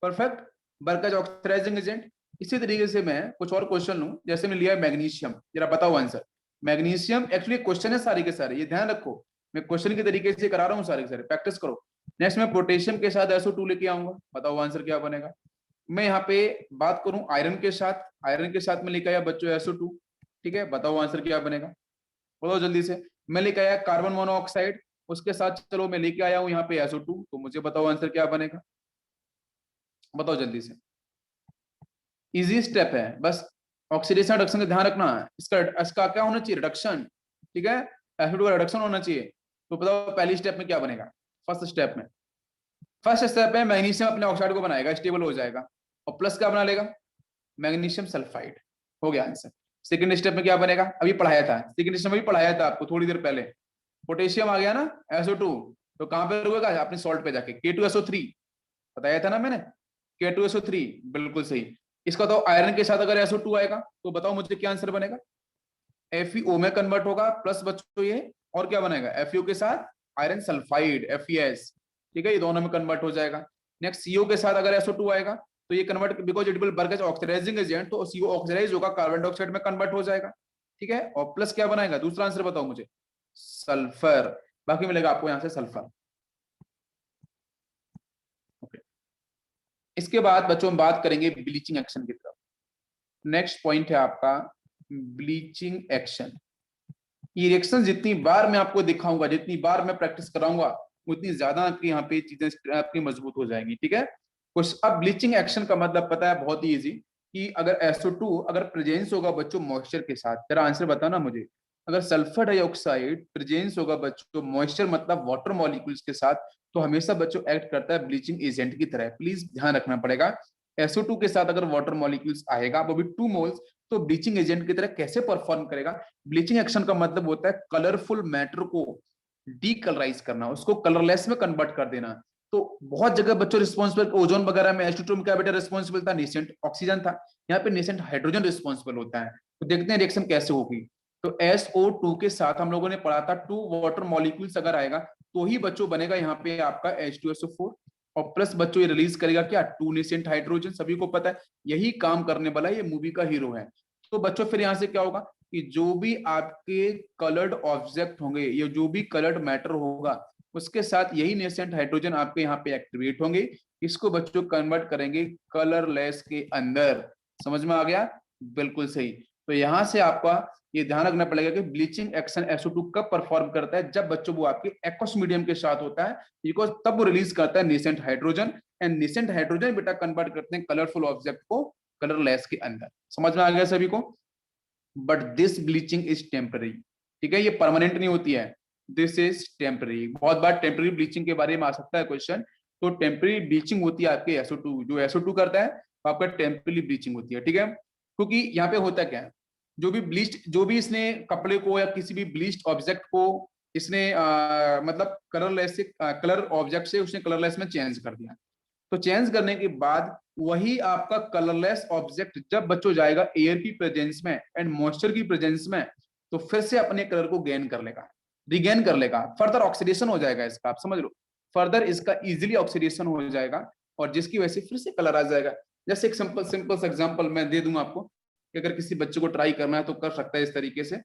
perfect, because oxidising agent. इसी तरीके से मैं कुछ और क्वेश्चन लूं, जैसे मैं लिया है मैग्नीशियम, जरा बताओ आंसर। मैग्नीशियम एक्चुअली क्वेश्चन है सारे के सारे, ये ध्यान रखो, मैं क्वेश्चन के तरीके से करा रहा हूँ सारे के सारे, प्रैक्टिस करो। नेक्स्ट मैं पोटेशियम के साथ SO2 लेके आऊंगा, बताओ आंसर क्या बनेगा। मैं यहाँ पे बात करूं आयरन के साथ, आयरन के साथ में लेके आया बच्चों SO2, ठीक है, बताओ आंसर क्या बनेगा, बताओ जल्दी से। मैं लेके आया कार्बन मोनोऑक्साइड, उसके साथ चलो मैं लेके आया हूँ यहाँ पे SO2, तो मुझे बताओ आंसर क्या बनेगा, बताओ जल्दी से। इजी स्टेप है बस, ऑक्सीडेशन रिडक्शन का ध्यान रखना है। इसका क्या होना चाहिए, रिडक्शन, ठीक है, SO2 का रिडक्शन होना चाहिए। तो बताओ पहली स्टेप में क्या बनेगा। फर्स्ट स्टेप में मैग्नीशियम अपने ऑक्साइड को बनाएगा, स्टेबल हो जाएगा, और प्लस क्या बना लेगा, मैग्नीशियम सल्फाइड, हो गया आंसर। सेकंड स्टेप में क्या बनेगा, अभी पढ़ाया था, सेकंड स्टेप में भी पढ़ाया था आपको थोड़ी देर पहले। पोटेशियम आ गया ना SO2, तो कहां पे रुकेगा, अपने सॉल्ट पे जाके K2SO3, बताया था ना मैंने, K2SO3, बिल्कुल सही। इसका तो आयरन के साथ अगर SO2 आएगा तो बताओ मुझे क्या आंसर बनेगा, FeO में कन्वर्ट होगा, प्लस बच्चों ये, और क्या बनेगा, FeO के साथ आयरन सल्फाइड FeS, ठीक है, ये दोनों में कन्वर्ट हो जाएगा। नेक्स्ट CO के साथ अगर SO2 आएगा तो ये convert, because it will work as oxidising agent, तो CO ऑक्सीडाइज होगा, कार्बन डाइऑक्साइड में कन्वर्ट हो जाएगा, ठीक है, और प्लस क्या बनाएगा, दूसरा आंसर बताओ मुझे, सल्फर, बाकी मिलेगा आपको यहाँ से सल्फर। ओके, इसके बाद बच्चों हम बात करेंगे ब्लीचिंग एक्शन की तरफ। नेक्स्ट पॉइंट है आपका ब्लीचिंग एक्शन। ये रिएक्शन जितनी बार मैं आपको दिखाऊंगा, जितनी बार मैं प्रैक्टिस कराऊंगा, उतनी ज्यादा आपकी यहाँ पे चीजें आपकी मजबूत हो जाएंगी, ठीक है। कुछ अब ब्लीचिंग एक्शन का मतलब पता है, बहुत ही इजी, कि अगर SO2 अगर प्रेजेंस होगा बच्चों मॉइस्चर के साथ, जरा आंसर बताना मुझे। अगर सल्फर डाइऑक्साइड प्रेजेंस होगा बच्चों मॉइस्चर मतलब वाटर मॉलिक्यूल्स के साथ, तो हमेशा बच्चों एक्ट करता है ब्लीचिंग एजेंट की तरह, प्लीज ध्यान रखना पड़ेगा। SO2 के साथ अगर वाटर मॉलिक्यूल्स आएगा, वो भी 2 मोल्स, तो ब्लीचिंग एजेंट की तरह कैसे परफॉर्म करेगा। ब्लीचिंग एक्शन का मतलब होता है कलरफुल मैटर को डीकलराइज करना, उसको कलरलेस में कन्वर्ट कर देना। तो बहुत जगह बच्चों रिस्पॉन्सिबल, ओजोन वगैरह में H2 में क्या बेटा रिस्पॉन्सिबल था, नेसेंट ऑक्सीजन था, यहाँ पे नेसेंट हाइड्रोजन रिस्पॉन्सिबल होता है। तो देखते हैं रिएक्शन कैसे होगी। तो SO2 के साथ हम लोगों ने पढ़ा था 2 वाटर मॉलिक्यूल्स अगर आएगा तो ही बच्चों बनेगा यहाँ पे आपका H2SO4, और प्लस बच्चों ये रिलीज करेगा क्या, 2 नेसेंट हाइड्रोजन, सभी को पता है यही काम करने वाला ये मूवी का हीरो है। तो बच्चों फिर यहाँ से क्या होगा कि जो भी आपके कलर्ड ऑब्जेक्ट होंगे, ये जो भी कलर्ड मैटर होगा, उसके साथ यही नेसेंट हाइड्रोजन आपके यहाँ पे एक्टिवेट होंगे, इसको बच्चों कन्वर्ट करेंगे कलरलेस के अंदर। समझ में आ गया, बिल्कुल सही। तो यहां से आपका ये ध्यान रखना पड़ेगा कि ब्लीचिंग एक्शन SO2 कब परफॉर्म करता है, जब बच्चों वो आपके एक्वस मीडियम के साथ होता है, बिकॉज तब वो रिलीज करता है nascent hydrogen, and nascent hydrogen बेटा कन्वर्ट करते हैं कलरफुल ऑब्जेक्ट को कलरलेस के अंदर। समझ में आ गया सभी को। But this bleaching is temporary, ठीक है, ये परमानेंट नहीं होती है, दिस इज टेम्पररी। बहुत बार टेम्पररी ब्लीचिंग के बारे में आ सकता है क्वेश्चन। तो टेम्पररी ब्लीचिंग होती है आपके SO2, जो SO2 करता है तो आपका टेम्पररी ब्लीचिंग होती है, ठीक है। क्योंकि यहाँ पे होता क्या है, जो भी इसने कपड़े को या किसी भी ब्लीच्ड ऑब्जेक्ट को इसने मतलब कलरलेस से कलर ऑब्जेक्ट से उसने कलरलेस में चेंज कर दिया, तो चेंज करने के बाद वही आपका कलरलेस ऑब्जेक्ट जब बच्चों जाएगा एयर की प्रेजेंस में एंड मॉइस्चर की प्रेजेंस में, तो फिर से अपने कलर को गेन कर लेगा, रिगेन कर लेगा, फर्दर ऑक्सीडेशन हो जाएगा इसका, आप समझ लो, फर्दर इसका इजीली ऑक्सीडेशन हो जाएगा और जिसकी वजह से फिर से कलर आ जाएगा। जैसे एक सिंपल सिंपल सा एग्जांपल मैं दे दूं आपको कि अगर किसी बच्चे को ट्राई करना है तो कर सकता है इस तरीके से।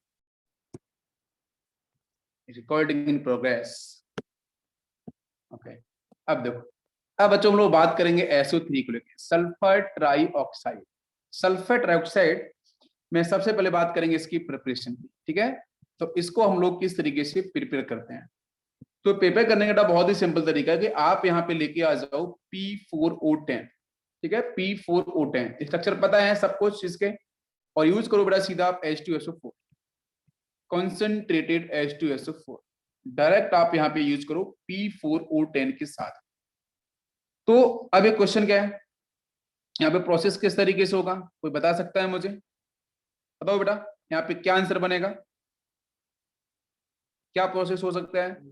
Recording in progress. ओके, अब देखो, अब बच्चों हम लोग बात करेंगे SO3 को लेकर, सल्फर ट्राईऑक्साइड। सल्फर ट्राईऑक्साइड में सबसे पहले बात करेंगे इसकी प्रिपरेशन की, ठीक है। तो इसको हम लोग किस तरीके से प्रिपेयर करते हैं, तो प्रिपेयर करने का बहुत ही सिंपल तरीका है कि आप यहाँ पे लेके आ जाओ P4O10, ठीक है, P4O10 स्ट्रक्चर पता है सब कुछ इसके, और यूज करो बेटा सीधा आप H2SO4, कॉन्सेंट्रेटेड H2SO4 डायरेक्ट आप यहाँ पे यूज करो P4O10 के साथ। तो अब एक क्वेश्चन क्या है यहाँ पे, प्रोसेस किस तरीके से होगा, कोई बता सकता है मुझे, बताओ बेटा यहाँ पे क्या आंसर बनेगा, क्या प्रोसेस हो सकता है।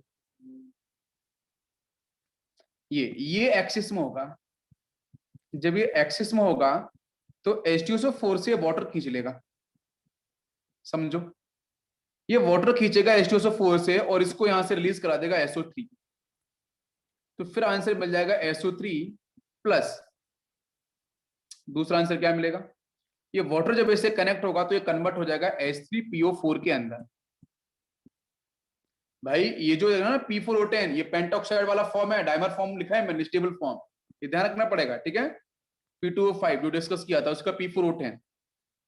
ये एक्सिस में होगा, जब ये एक्सिस में होगा तो H2SO4 से वाटर खींच लेगा, समझो, ये वाटर खींचेगा H2SO4 से और इसको यहां से रिलीज करा देगा SO3, तो फिर आंसर मिल जाएगा SO3 प्लस दूसरा आंसर क्या मिलेगा, ये वाटर जब इससे कनेक्ट होगा तो ये कन्वर्ट हो जाएगा H3PO4 के अंदर। भाई ये जो है ना P4O10, ये पेंटॉक्साइड वाला फॉर्म है, डाइमर फॉर्म लिखा है मैंने, स्टेबल फॉर्म, ये ध्यान रखना पड़ेगा, ठीक है। P2O5 जो डिस्कस किया था उसका P4O10,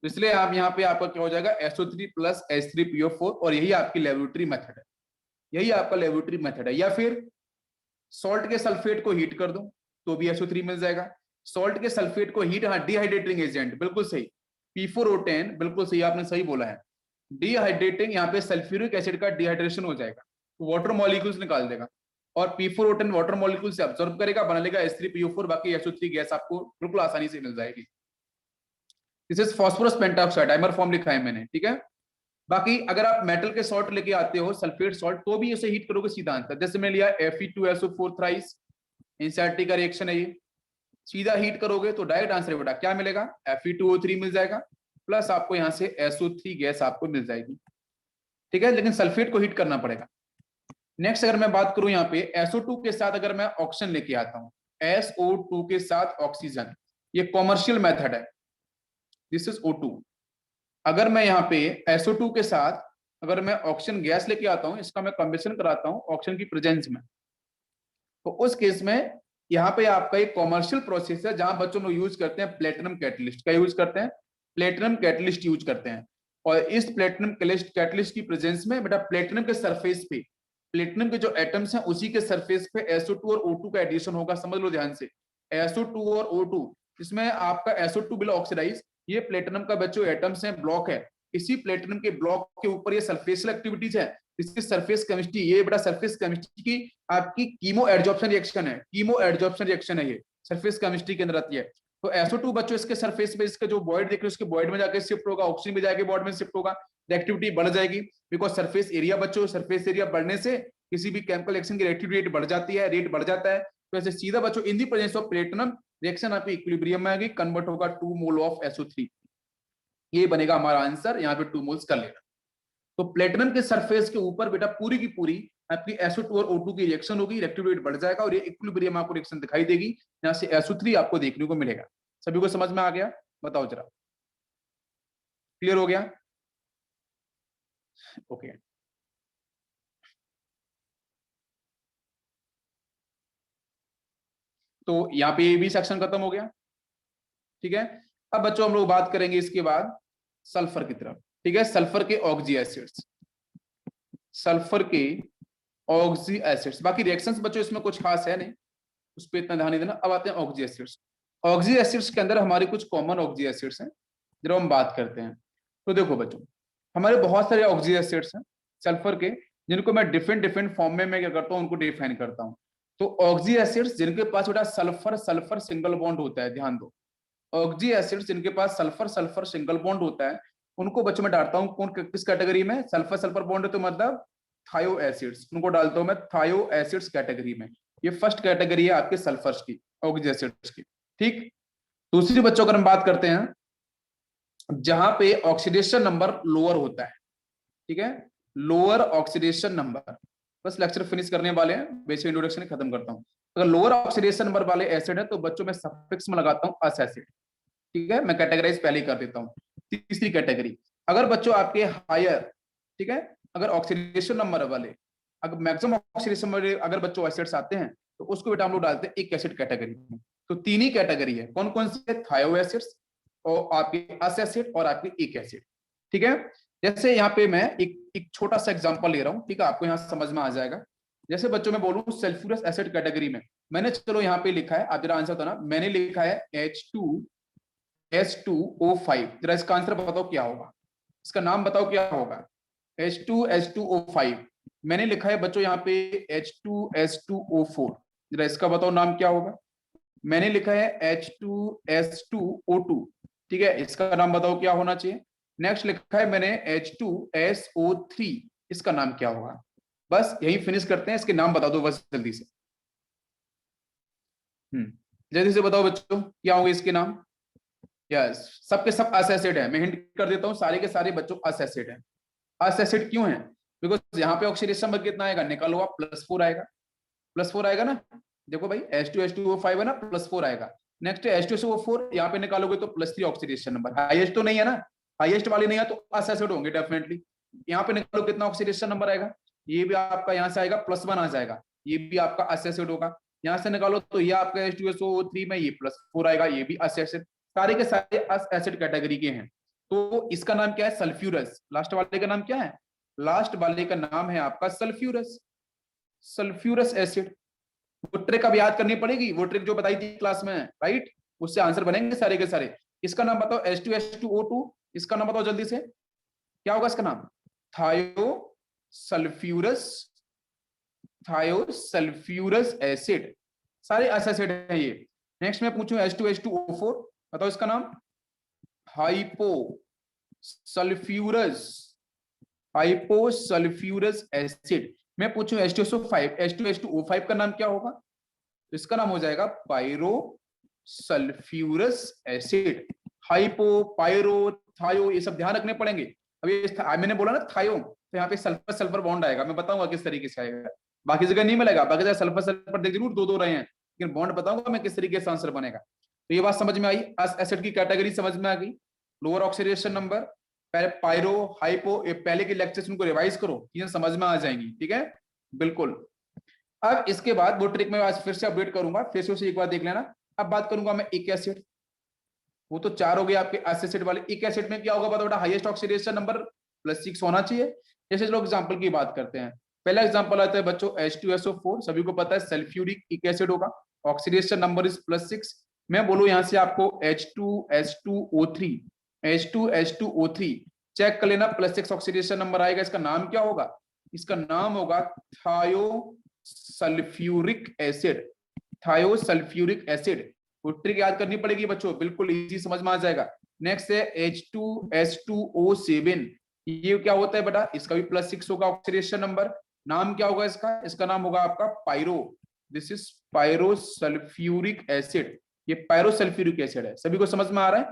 इसलिए आप यहाँ पे आपका क्या हो जाएगा SO3 प्लस H3PO4, और यही आपकी लेबोरेटरी मेथड है, यही आपका लेबोरेटरी मेथड है। या फिर सॉल्ट के सल्फेट को हीट कर दो तो भी SO3 मिल जाएगा, सॉल्ट के सल्फेट को हीट, हाँ डिहाइड्रेटिंग एजेंट, बिल्कुल सही, P4O10 बिल्कुल सही, आपने सही बोला है, डिहाइड्रेटिंग, यहाँ पे सल्फ्यूरिक एसिड का डिहाइड्रेशन हो जाएगा, वाटर मॉलिक्यूल्स निकाल देगा, और P4O10 वाटर मॉलिक्यूल से अब्सॉर्ब करेगा, बना लेगा H3PO4, बाकी SO3 गैस आपको बिल्कुल आसानी से मिल जाएगी। This is phosphorus pentoxide, dimer form लिखा है मैंने, ठीक है। बाकी अगर आप मेटल के सॉल्ट लेके आते हो, सल्फेट सॉल्ट, तो भी इसे हीट करोगे सीधा आंसर, जैसे मैं लिया Fe2SO4 थ्राइस, एनसीईआरटी का रिएक्शन है ये, सीधा हीट करोगे तो डायरेक्ट आंसर बेटा क्या मिलेगा, Fe2O3 मिल जाएगा, प्लस आपको यहां से SO3 गैस आपको मिल जाएगी, ठीक है, लेकिन सल्फेट को हीट करना पड़ेगा। नेक्स्ट अगर मैं बात करूं यहाँ पे SO2 के साथ अगर मैं ऑक्सीजन लेके आता हूं, SO2 के साथ ऑक्सीजन, ये कॉमर्शियल मेथड है, दिस इज O2। अगर मैं यहाँ पे SO2 के साथ अगर मैं ऑक्सीजन गैस लेके आता हूं, इसका मैं कम्बिशन कराता हूं ऑक्सीजन की प्रेजेंस में, तो उस केस में यहाँ पे आपका एक कॉमर्शियल प्रोसेस है जहां बच्चों लोग यूज करते हैं प्लेटिनम कैटलिस्ट का यूज करते हैं, प्लेटिनम कैटलिस्ट यूज करते हैं, और इस प्लेटिनम कैटलिस्ट की प्रेजेंस में बेटा प्लेटिनम के सरफेस पे, प्लेटिनम के जो एटम्स हैं उसी के सरफेस पे SO2 और O2 का एडिशन होगा, समझ लो ध्यान से, SO2 और O2, इसमें आपका SO2 बिल ऑक्सीडाइज, ये प्लेटिनम का बच्चों एटम्स हैं, ब्लॉक है, इसी प्लेटिनम के ब्लॉक के ऊपर ये सरफेशियल एक्टिविटीज है, इसकी सरफेस केमिस्ट्री, ये बड़ा सरफेस केमिस्ट्री की आपकी कीमो एडजॉर्प्शन रिएक्शन है, कीमो एडजॉर्प्शन रिएक्शन है, ये सरफेस केमिस्ट्री के अंदर आती है। तो SO2 बच्चों इसके सरफेस पे, इसका जो बॉइड देख रहे हो उसके बॉइड में जाके शिफ्ट होगा, ऑक्सीजन में जाके बॉइड में शिफ्ट होगा, रिएक्टिविटी बढ़ जाएगी, बिकॉज सरफेस एरिया बच्चों, सरफेस एरिया बढ़ने से किसी भी केमिकल रिएक्शन की रिएक्टिविटी रेट बढ़ जाती है, रेट बढ़ जाता है, तो ऐसे सीधा बच्चों in the presence of platinum reaction आपकी इक्विलिब्रियम में आएगी, कन्वर्ट होगा 2 मोल ऑफ SO3, ये बनेगा हमारा आंसर, यहाँ पे 2 मोल्स कर लेना। तो प्लेटिनम के सरफेस के ऊपर बेटा पूरी की पूरी आपकी SO2 और O2 की रिएक्शन होगी, रिएक्टिव रेट बढ़ जाएगा और ये इक्विलिब्रियम आपको रिएक्शन दिखाई देगी, यहाँ से SO3 आपको देखने को मिलेगा। सभी को समझ में आ गया, बताओ जरा, क्लियर हो गया, ओके। तो यहाँ पे ये भी सेक्शन खत्म हो गया, ठीक है। अब बच्चों हम लोग बात करेंगे इसके बाद सल्फर की तरफ, ठीक है, सल्फर के ऑक्सी एसिड्स, सल्फर के ऑक्सी एसिड्स, बाकी रिएक्शंस बच्चों इसमें कुछ खास है नहीं, उस पर इतना ध्यान नहीं देना। अब आते हैं ऑक्सी एसिड्स, ऑक्सी एसिड्स के अंदर हमारे कुछ कॉमन ऑक्सी एसिड्स हैं जब हम बात करते हैं, तो देखो बच्चों हमारे बहुत सारे ऑक्सी एसिड्स हैं सल्फर के, जिनको मैं डिफरेंट डिफरेंट फॉर्म में मैं क्या करता हूँ उनको डिफाइन करता हूँ। तो ऑक्सी एसिड्स जिनके पास बेटा सल्फर सल्फर सिंगल बॉन्ड होता है, ध्यान दो, ऑक्सी एसिड्स जिनके पास सल्फर सल्फर सिंगल बॉन्ड होता है उनको बच्चों में डालता हूँ कौन किस कैटेगरी में, सल्फर सल्फर बॉन्ड है तो मतलब थायो एसिड्स, उनको डालता हूं मैं थायो एसिड्स कैटेगरी में। ये फर्स्ट कैटेगरी है आपके सल्फर्स की, ऑक्सिक एसिड्स की। ठीक, दूसरी बच्चों अगर हम बात करते हैं जहां पे ऑक्सीडेशन नंबर लोअर होता है, ठीक है, लोअर ऑक्सीडेशन नंबर, बस लेक्चर फिनिश करने वाले हैं, बेसिक इंट्रोडक्शन खत्म करता हूं। अगर लोअर ऑक्सीडेशन नंबर वाले एसिड है तो बच्चों में सफिक्स में लगाता हूं अस एसिड, ठीक है, मैं कैटेगराइज पहले ही कर देता हूं। तीसरी कैटेगरी, अगर बच्चों आपके हायर, ठीक है, अगर ऑक्सीडेशन नंबर वाले, अगर मैक्सिमम ऑक्सीडेशन वाले अगर बच्चों एसिड्स आते हैं तो उसको बेटा हम लोग डालते हैं एक एसिड कैटेगरी में। तो तीन ही कैटेगरी है, कौन कौन सी है, थायो एसिड्स और आपके अस एसिड और आपके एक एसिड, ठीक है। जैसे यहाँ पे मैं एक छोटा सा एग्जांपल ले रहा हूँ, ठीक है, आपको यहाँ समझ में आ जाएगा। जैसे बच्चों में बोलूं सल्फ्यूरस एसिड कैटेगरी में, मैंने चलो यहाँ पे लिखा है, आप जरा आंसर दो ना, मैंने लिखा है H2S2O5, जरा इसका आंसर बताओ क्या होगा, इसका नाम बताओ क्या होगा, H2S2O5। मैंने लिखा है बच्चों यहाँ पे H2S2O4, जरा इसका बताओ नाम क्या होगा। मैंने लिखा है H2S2O2, ठीक है, इसका नाम बताओ क्या होना चाहिए। नेक्स्ट लिखा है मैंने H2SO3, इसका नाम क्या होगा। बस यही फिनिश करते हैं, इसके नाम बता दो बस जल्दी से। जल्दी से बताओ बच्चों क्या होंगे इसके नाम। यस, सबके सब अस एसिड है, मैं हिंट कर देता हूँ, सारे के सारे बच्चों अस एसिड है। अस एसिड क्यों है, बिकॉज यहाँ पे ऑक्सीडेशन नंबर कितना आएगा, निकालो आप, +4 आएगा, +4 आएगा ना। देखो भाई H2H2O5 है ना, +4 आएगा। नेक्स्ट H2SO4, यहाँ पे निकालोगे तो +3 ऑक्सीडेशन नंबर, हाईएस्ट तो नहीं है ना, हाईएस्ट वाले नहीं है तो अस एसिड होंगे डेफिनेटली। यहाँ पे निकालो कितना ऑक्सीडेशन नंबर आएगा, ये भी आपका यहाँ से आएगा +1 आ जाएगा, ये भी आपका अस एसिड होगा। यहाँ से निकालो तो ये आपका H2SO3 में ये +4 आएगा, ये भी अस एसिड, सारे के सारे अस एसिड कैटेगरी के हैं। तो इसका नाम क्या है, सल्फ्यूरस। लास्ट वाले का नाम क्या है, लास्ट वाले का नाम है आपका सल्फ्यूरस, सल्फ्यूरस एसिड। वो ट्रिक अब याद करनी पड़ेगी, वो ट्रिक जो बताई थी क्लास में, राइट, उससे आंसर बनेंगे सारे के सारे। इसका नाम बताओ H2H2O2, इसका नाम बताओ जल्दी से, क्या होगा इसका नाम, थायो सल्फ्यूरस, थायो सल्फ्यूरस एसिड, सारे अस एसिड है ये। नेक्स्ट मैं पूछूं H2H2O4, बताओ इसका नाम, hypo sulphurous, hypo sulphurous acid. मैं पूछूं H2SO5, H2H2O5 का नाम क्या होगा, इसका नाम हो जाएगा pyro sulphurous acid. Hypo, pyro, thio, ये सब ध्यान रखने पड़ेंगे। अभी मैंने बोला ना थायो, तो यहाँ पे सल्फर सल्फर बॉन्ड आएगा, मैं बताऊंगा किस तरीके से आएगा, बाकी जगह नहीं मिलेगा, बाकी जगह सल्फर सल्फर देख जरूर दो रहे हैं, लेकिन बॉन्ड बताऊंगा मैं किस तरीके से आंसर बनेगा। तो ये बात समझ में आई, एसिड की कैटेगरी समझ में आ गई, lower oxidation number, pyro, hypo, पहले के लेक्चर्स को रिवाइज करो, ये समझ में आ जाएंगी, ठीक है, बिल्कुल। अब इसके बाद वो ट्रिक मैं आज फिर से अपडेट करूंगा, फिर से उसे एक बार देख लेना। अब बात करूंगा मैं एक एसिड, वो तो 4 हो गए आपके अस एसिड वाले। एक एसिड में क्या होगा बताओ बेटा, हाईएस्ट ऑक्सीडेशन नंबर +6 होना चाहिए। जैसे लोग एग्जांपल की बात करते हैं, पहला एग्जांपल आता है बच्चों H2SO4, सभी को पता है सल्फ्यूरिक एक एसिड होगा, ऑक्सीडेशन नंबर इज +6। मैं बोलूं यहां से आपको H2H2O3, H2H2O3 चेक कर लेना, +6 ऑक्सीडेशन नंबर आएगा, इसका नाम क्या होगा, इसका नाम होगा थायो सल्फ्यूरिक एसिड, थायो सल्फ्यूरिक एसिड। वो ट्रिक याद करनी पड़ेगी बच्चों, बिल्कुल इजी समझ में आ जाएगा। नेक्स्ट है H2S2O7, ये क्या होता है बेटा, इसका भी +6 होगा ऑक्सीडेशन नंबर, नाम क्या होगा इसका, इसका नाम होगा आपका pyro, this is pyro sulphuric acid, ये पायरो सल्फ्यूरिक एसिड है। सभी को समझ में आ रहा है,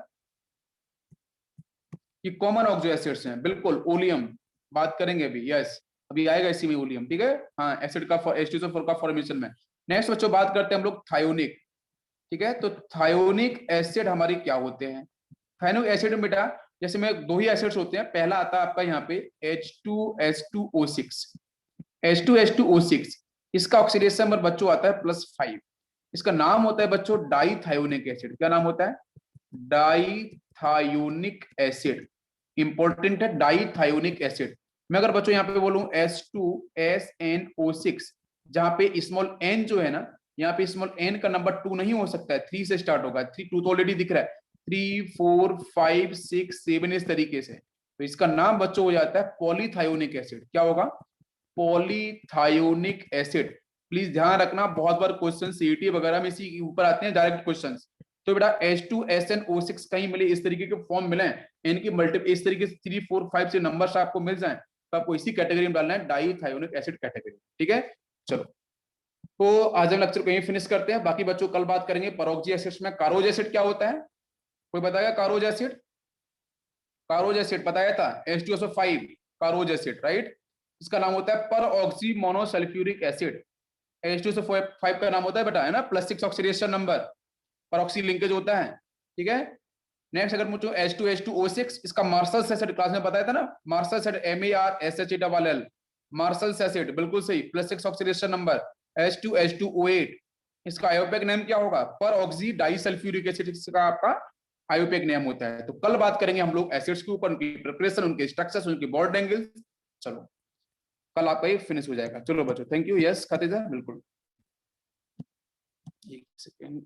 ये कॉमन ऑक्सो एसिड्स हैं, बिल्कुल। ओलियम बात करेंगे अभी, यस अभी आएगा इसी में ओलियम, ठीक है, हाँ एसिड का H2SO4 का फॉर्मेशन में। नेक्स्ट बच्चों बात करते हैं हम लोग थायोनिक, ठीक है, तो थायोनिक एसिड हमारे क्या होते हैं, थायोनिक एसिड में बेटा जैसे में 2 ही एसिड्स होते हैं, पहला आता है आपका यहाँ पे H2S2O6, H2H2O6, इसका ऑक्सीडेशन नंबर बच्चों आता है +5, इसका नाम होता है बच्चों डाइथायोनिक एसिड। क्या नाम होता है, डाइथायोनिक एसिड, इंपॉर्टेंट है डाइथायोनिक एसिड। मैं अगर बच्चों यहाँ पे बोलूं H2SNO6, जहां पे स्मॉल n जो है ना, यहाँ पे स्मॉल n का नंबर 2 नहीं हो सकता है, 3 से स्टार्ट होगा, 2 तो ऑलरेडी दिख रहा है, 3 4 5 6 7 इस तरीके से, तो इसका नाम बच्चों हो जाता है पॉलीथायोनिक एसिड। क्या होगा, पॉलीथायोनिक एसिड। प्लीज ध्यान रखना, बहुत बार क्वेश्चन सीईटी वगैरह में इसी के ऊपर आते हैं डायरेक्ट क्वेश्चंस। तो बेटा H2SNO6 कहीं मिले, इस तरीके के फॉर्म मिले, इनकी मल्टीपल इस तरीके से 3 4 5 से नंबर्स आपको मिल जाएं, तो आपको इसी कैटेगरी में डालना है, डाइथायोनिक एसिड कैटेगरी, ठीक है। चलो तो आज हम लेक्चर को यहीं फिनिश करते हैं, बाकी बच्चों कल बात करेंगे पेरोक्सी एसिड्स में कारोज एसिड क्या होता है, कोई बताएगा कारोज एसिड? कारोज एसिड बताया था, H2SO5 कारोज एसिड, राइट। इसका नाम होता है पर ऑक्सी मोनोसल्फ्यूरिक एसिड। H2SO5 का नाम होता है बेटा, है ना, +6 ऑक्सीडेशन नंबर, पर ऑक्सी लिंकेज होता है, ठीक है। नेक्स्ट अगर पूछो H2H2O6, इसका मार्शल्स एसिड क्लास में बताया था ना, marshals acid MARSHALL, marshals acid बिल्कुल सही, +6 ऑक्सीडेशन नंबर। H2H2O8, इसका आयोपेक नेम क्या होगा, पर ऑक्सी डाइसल्फ्यूरिक एसिड, इसका आपका आयोपेक नेम होता है। तो कल बात करेंगे हम लोग एसिड्स के ऊपर, उनकी प्रिपरेशन, उनके स्ट्रक्चर्स, उनकी बॉन्ड एंगल्स। चलो कल आपका ये फिनिश हो जाएगा। चलो बच्चों, थैंक यू। यस खातिजा, बिल्कुल, एक सेकेंड।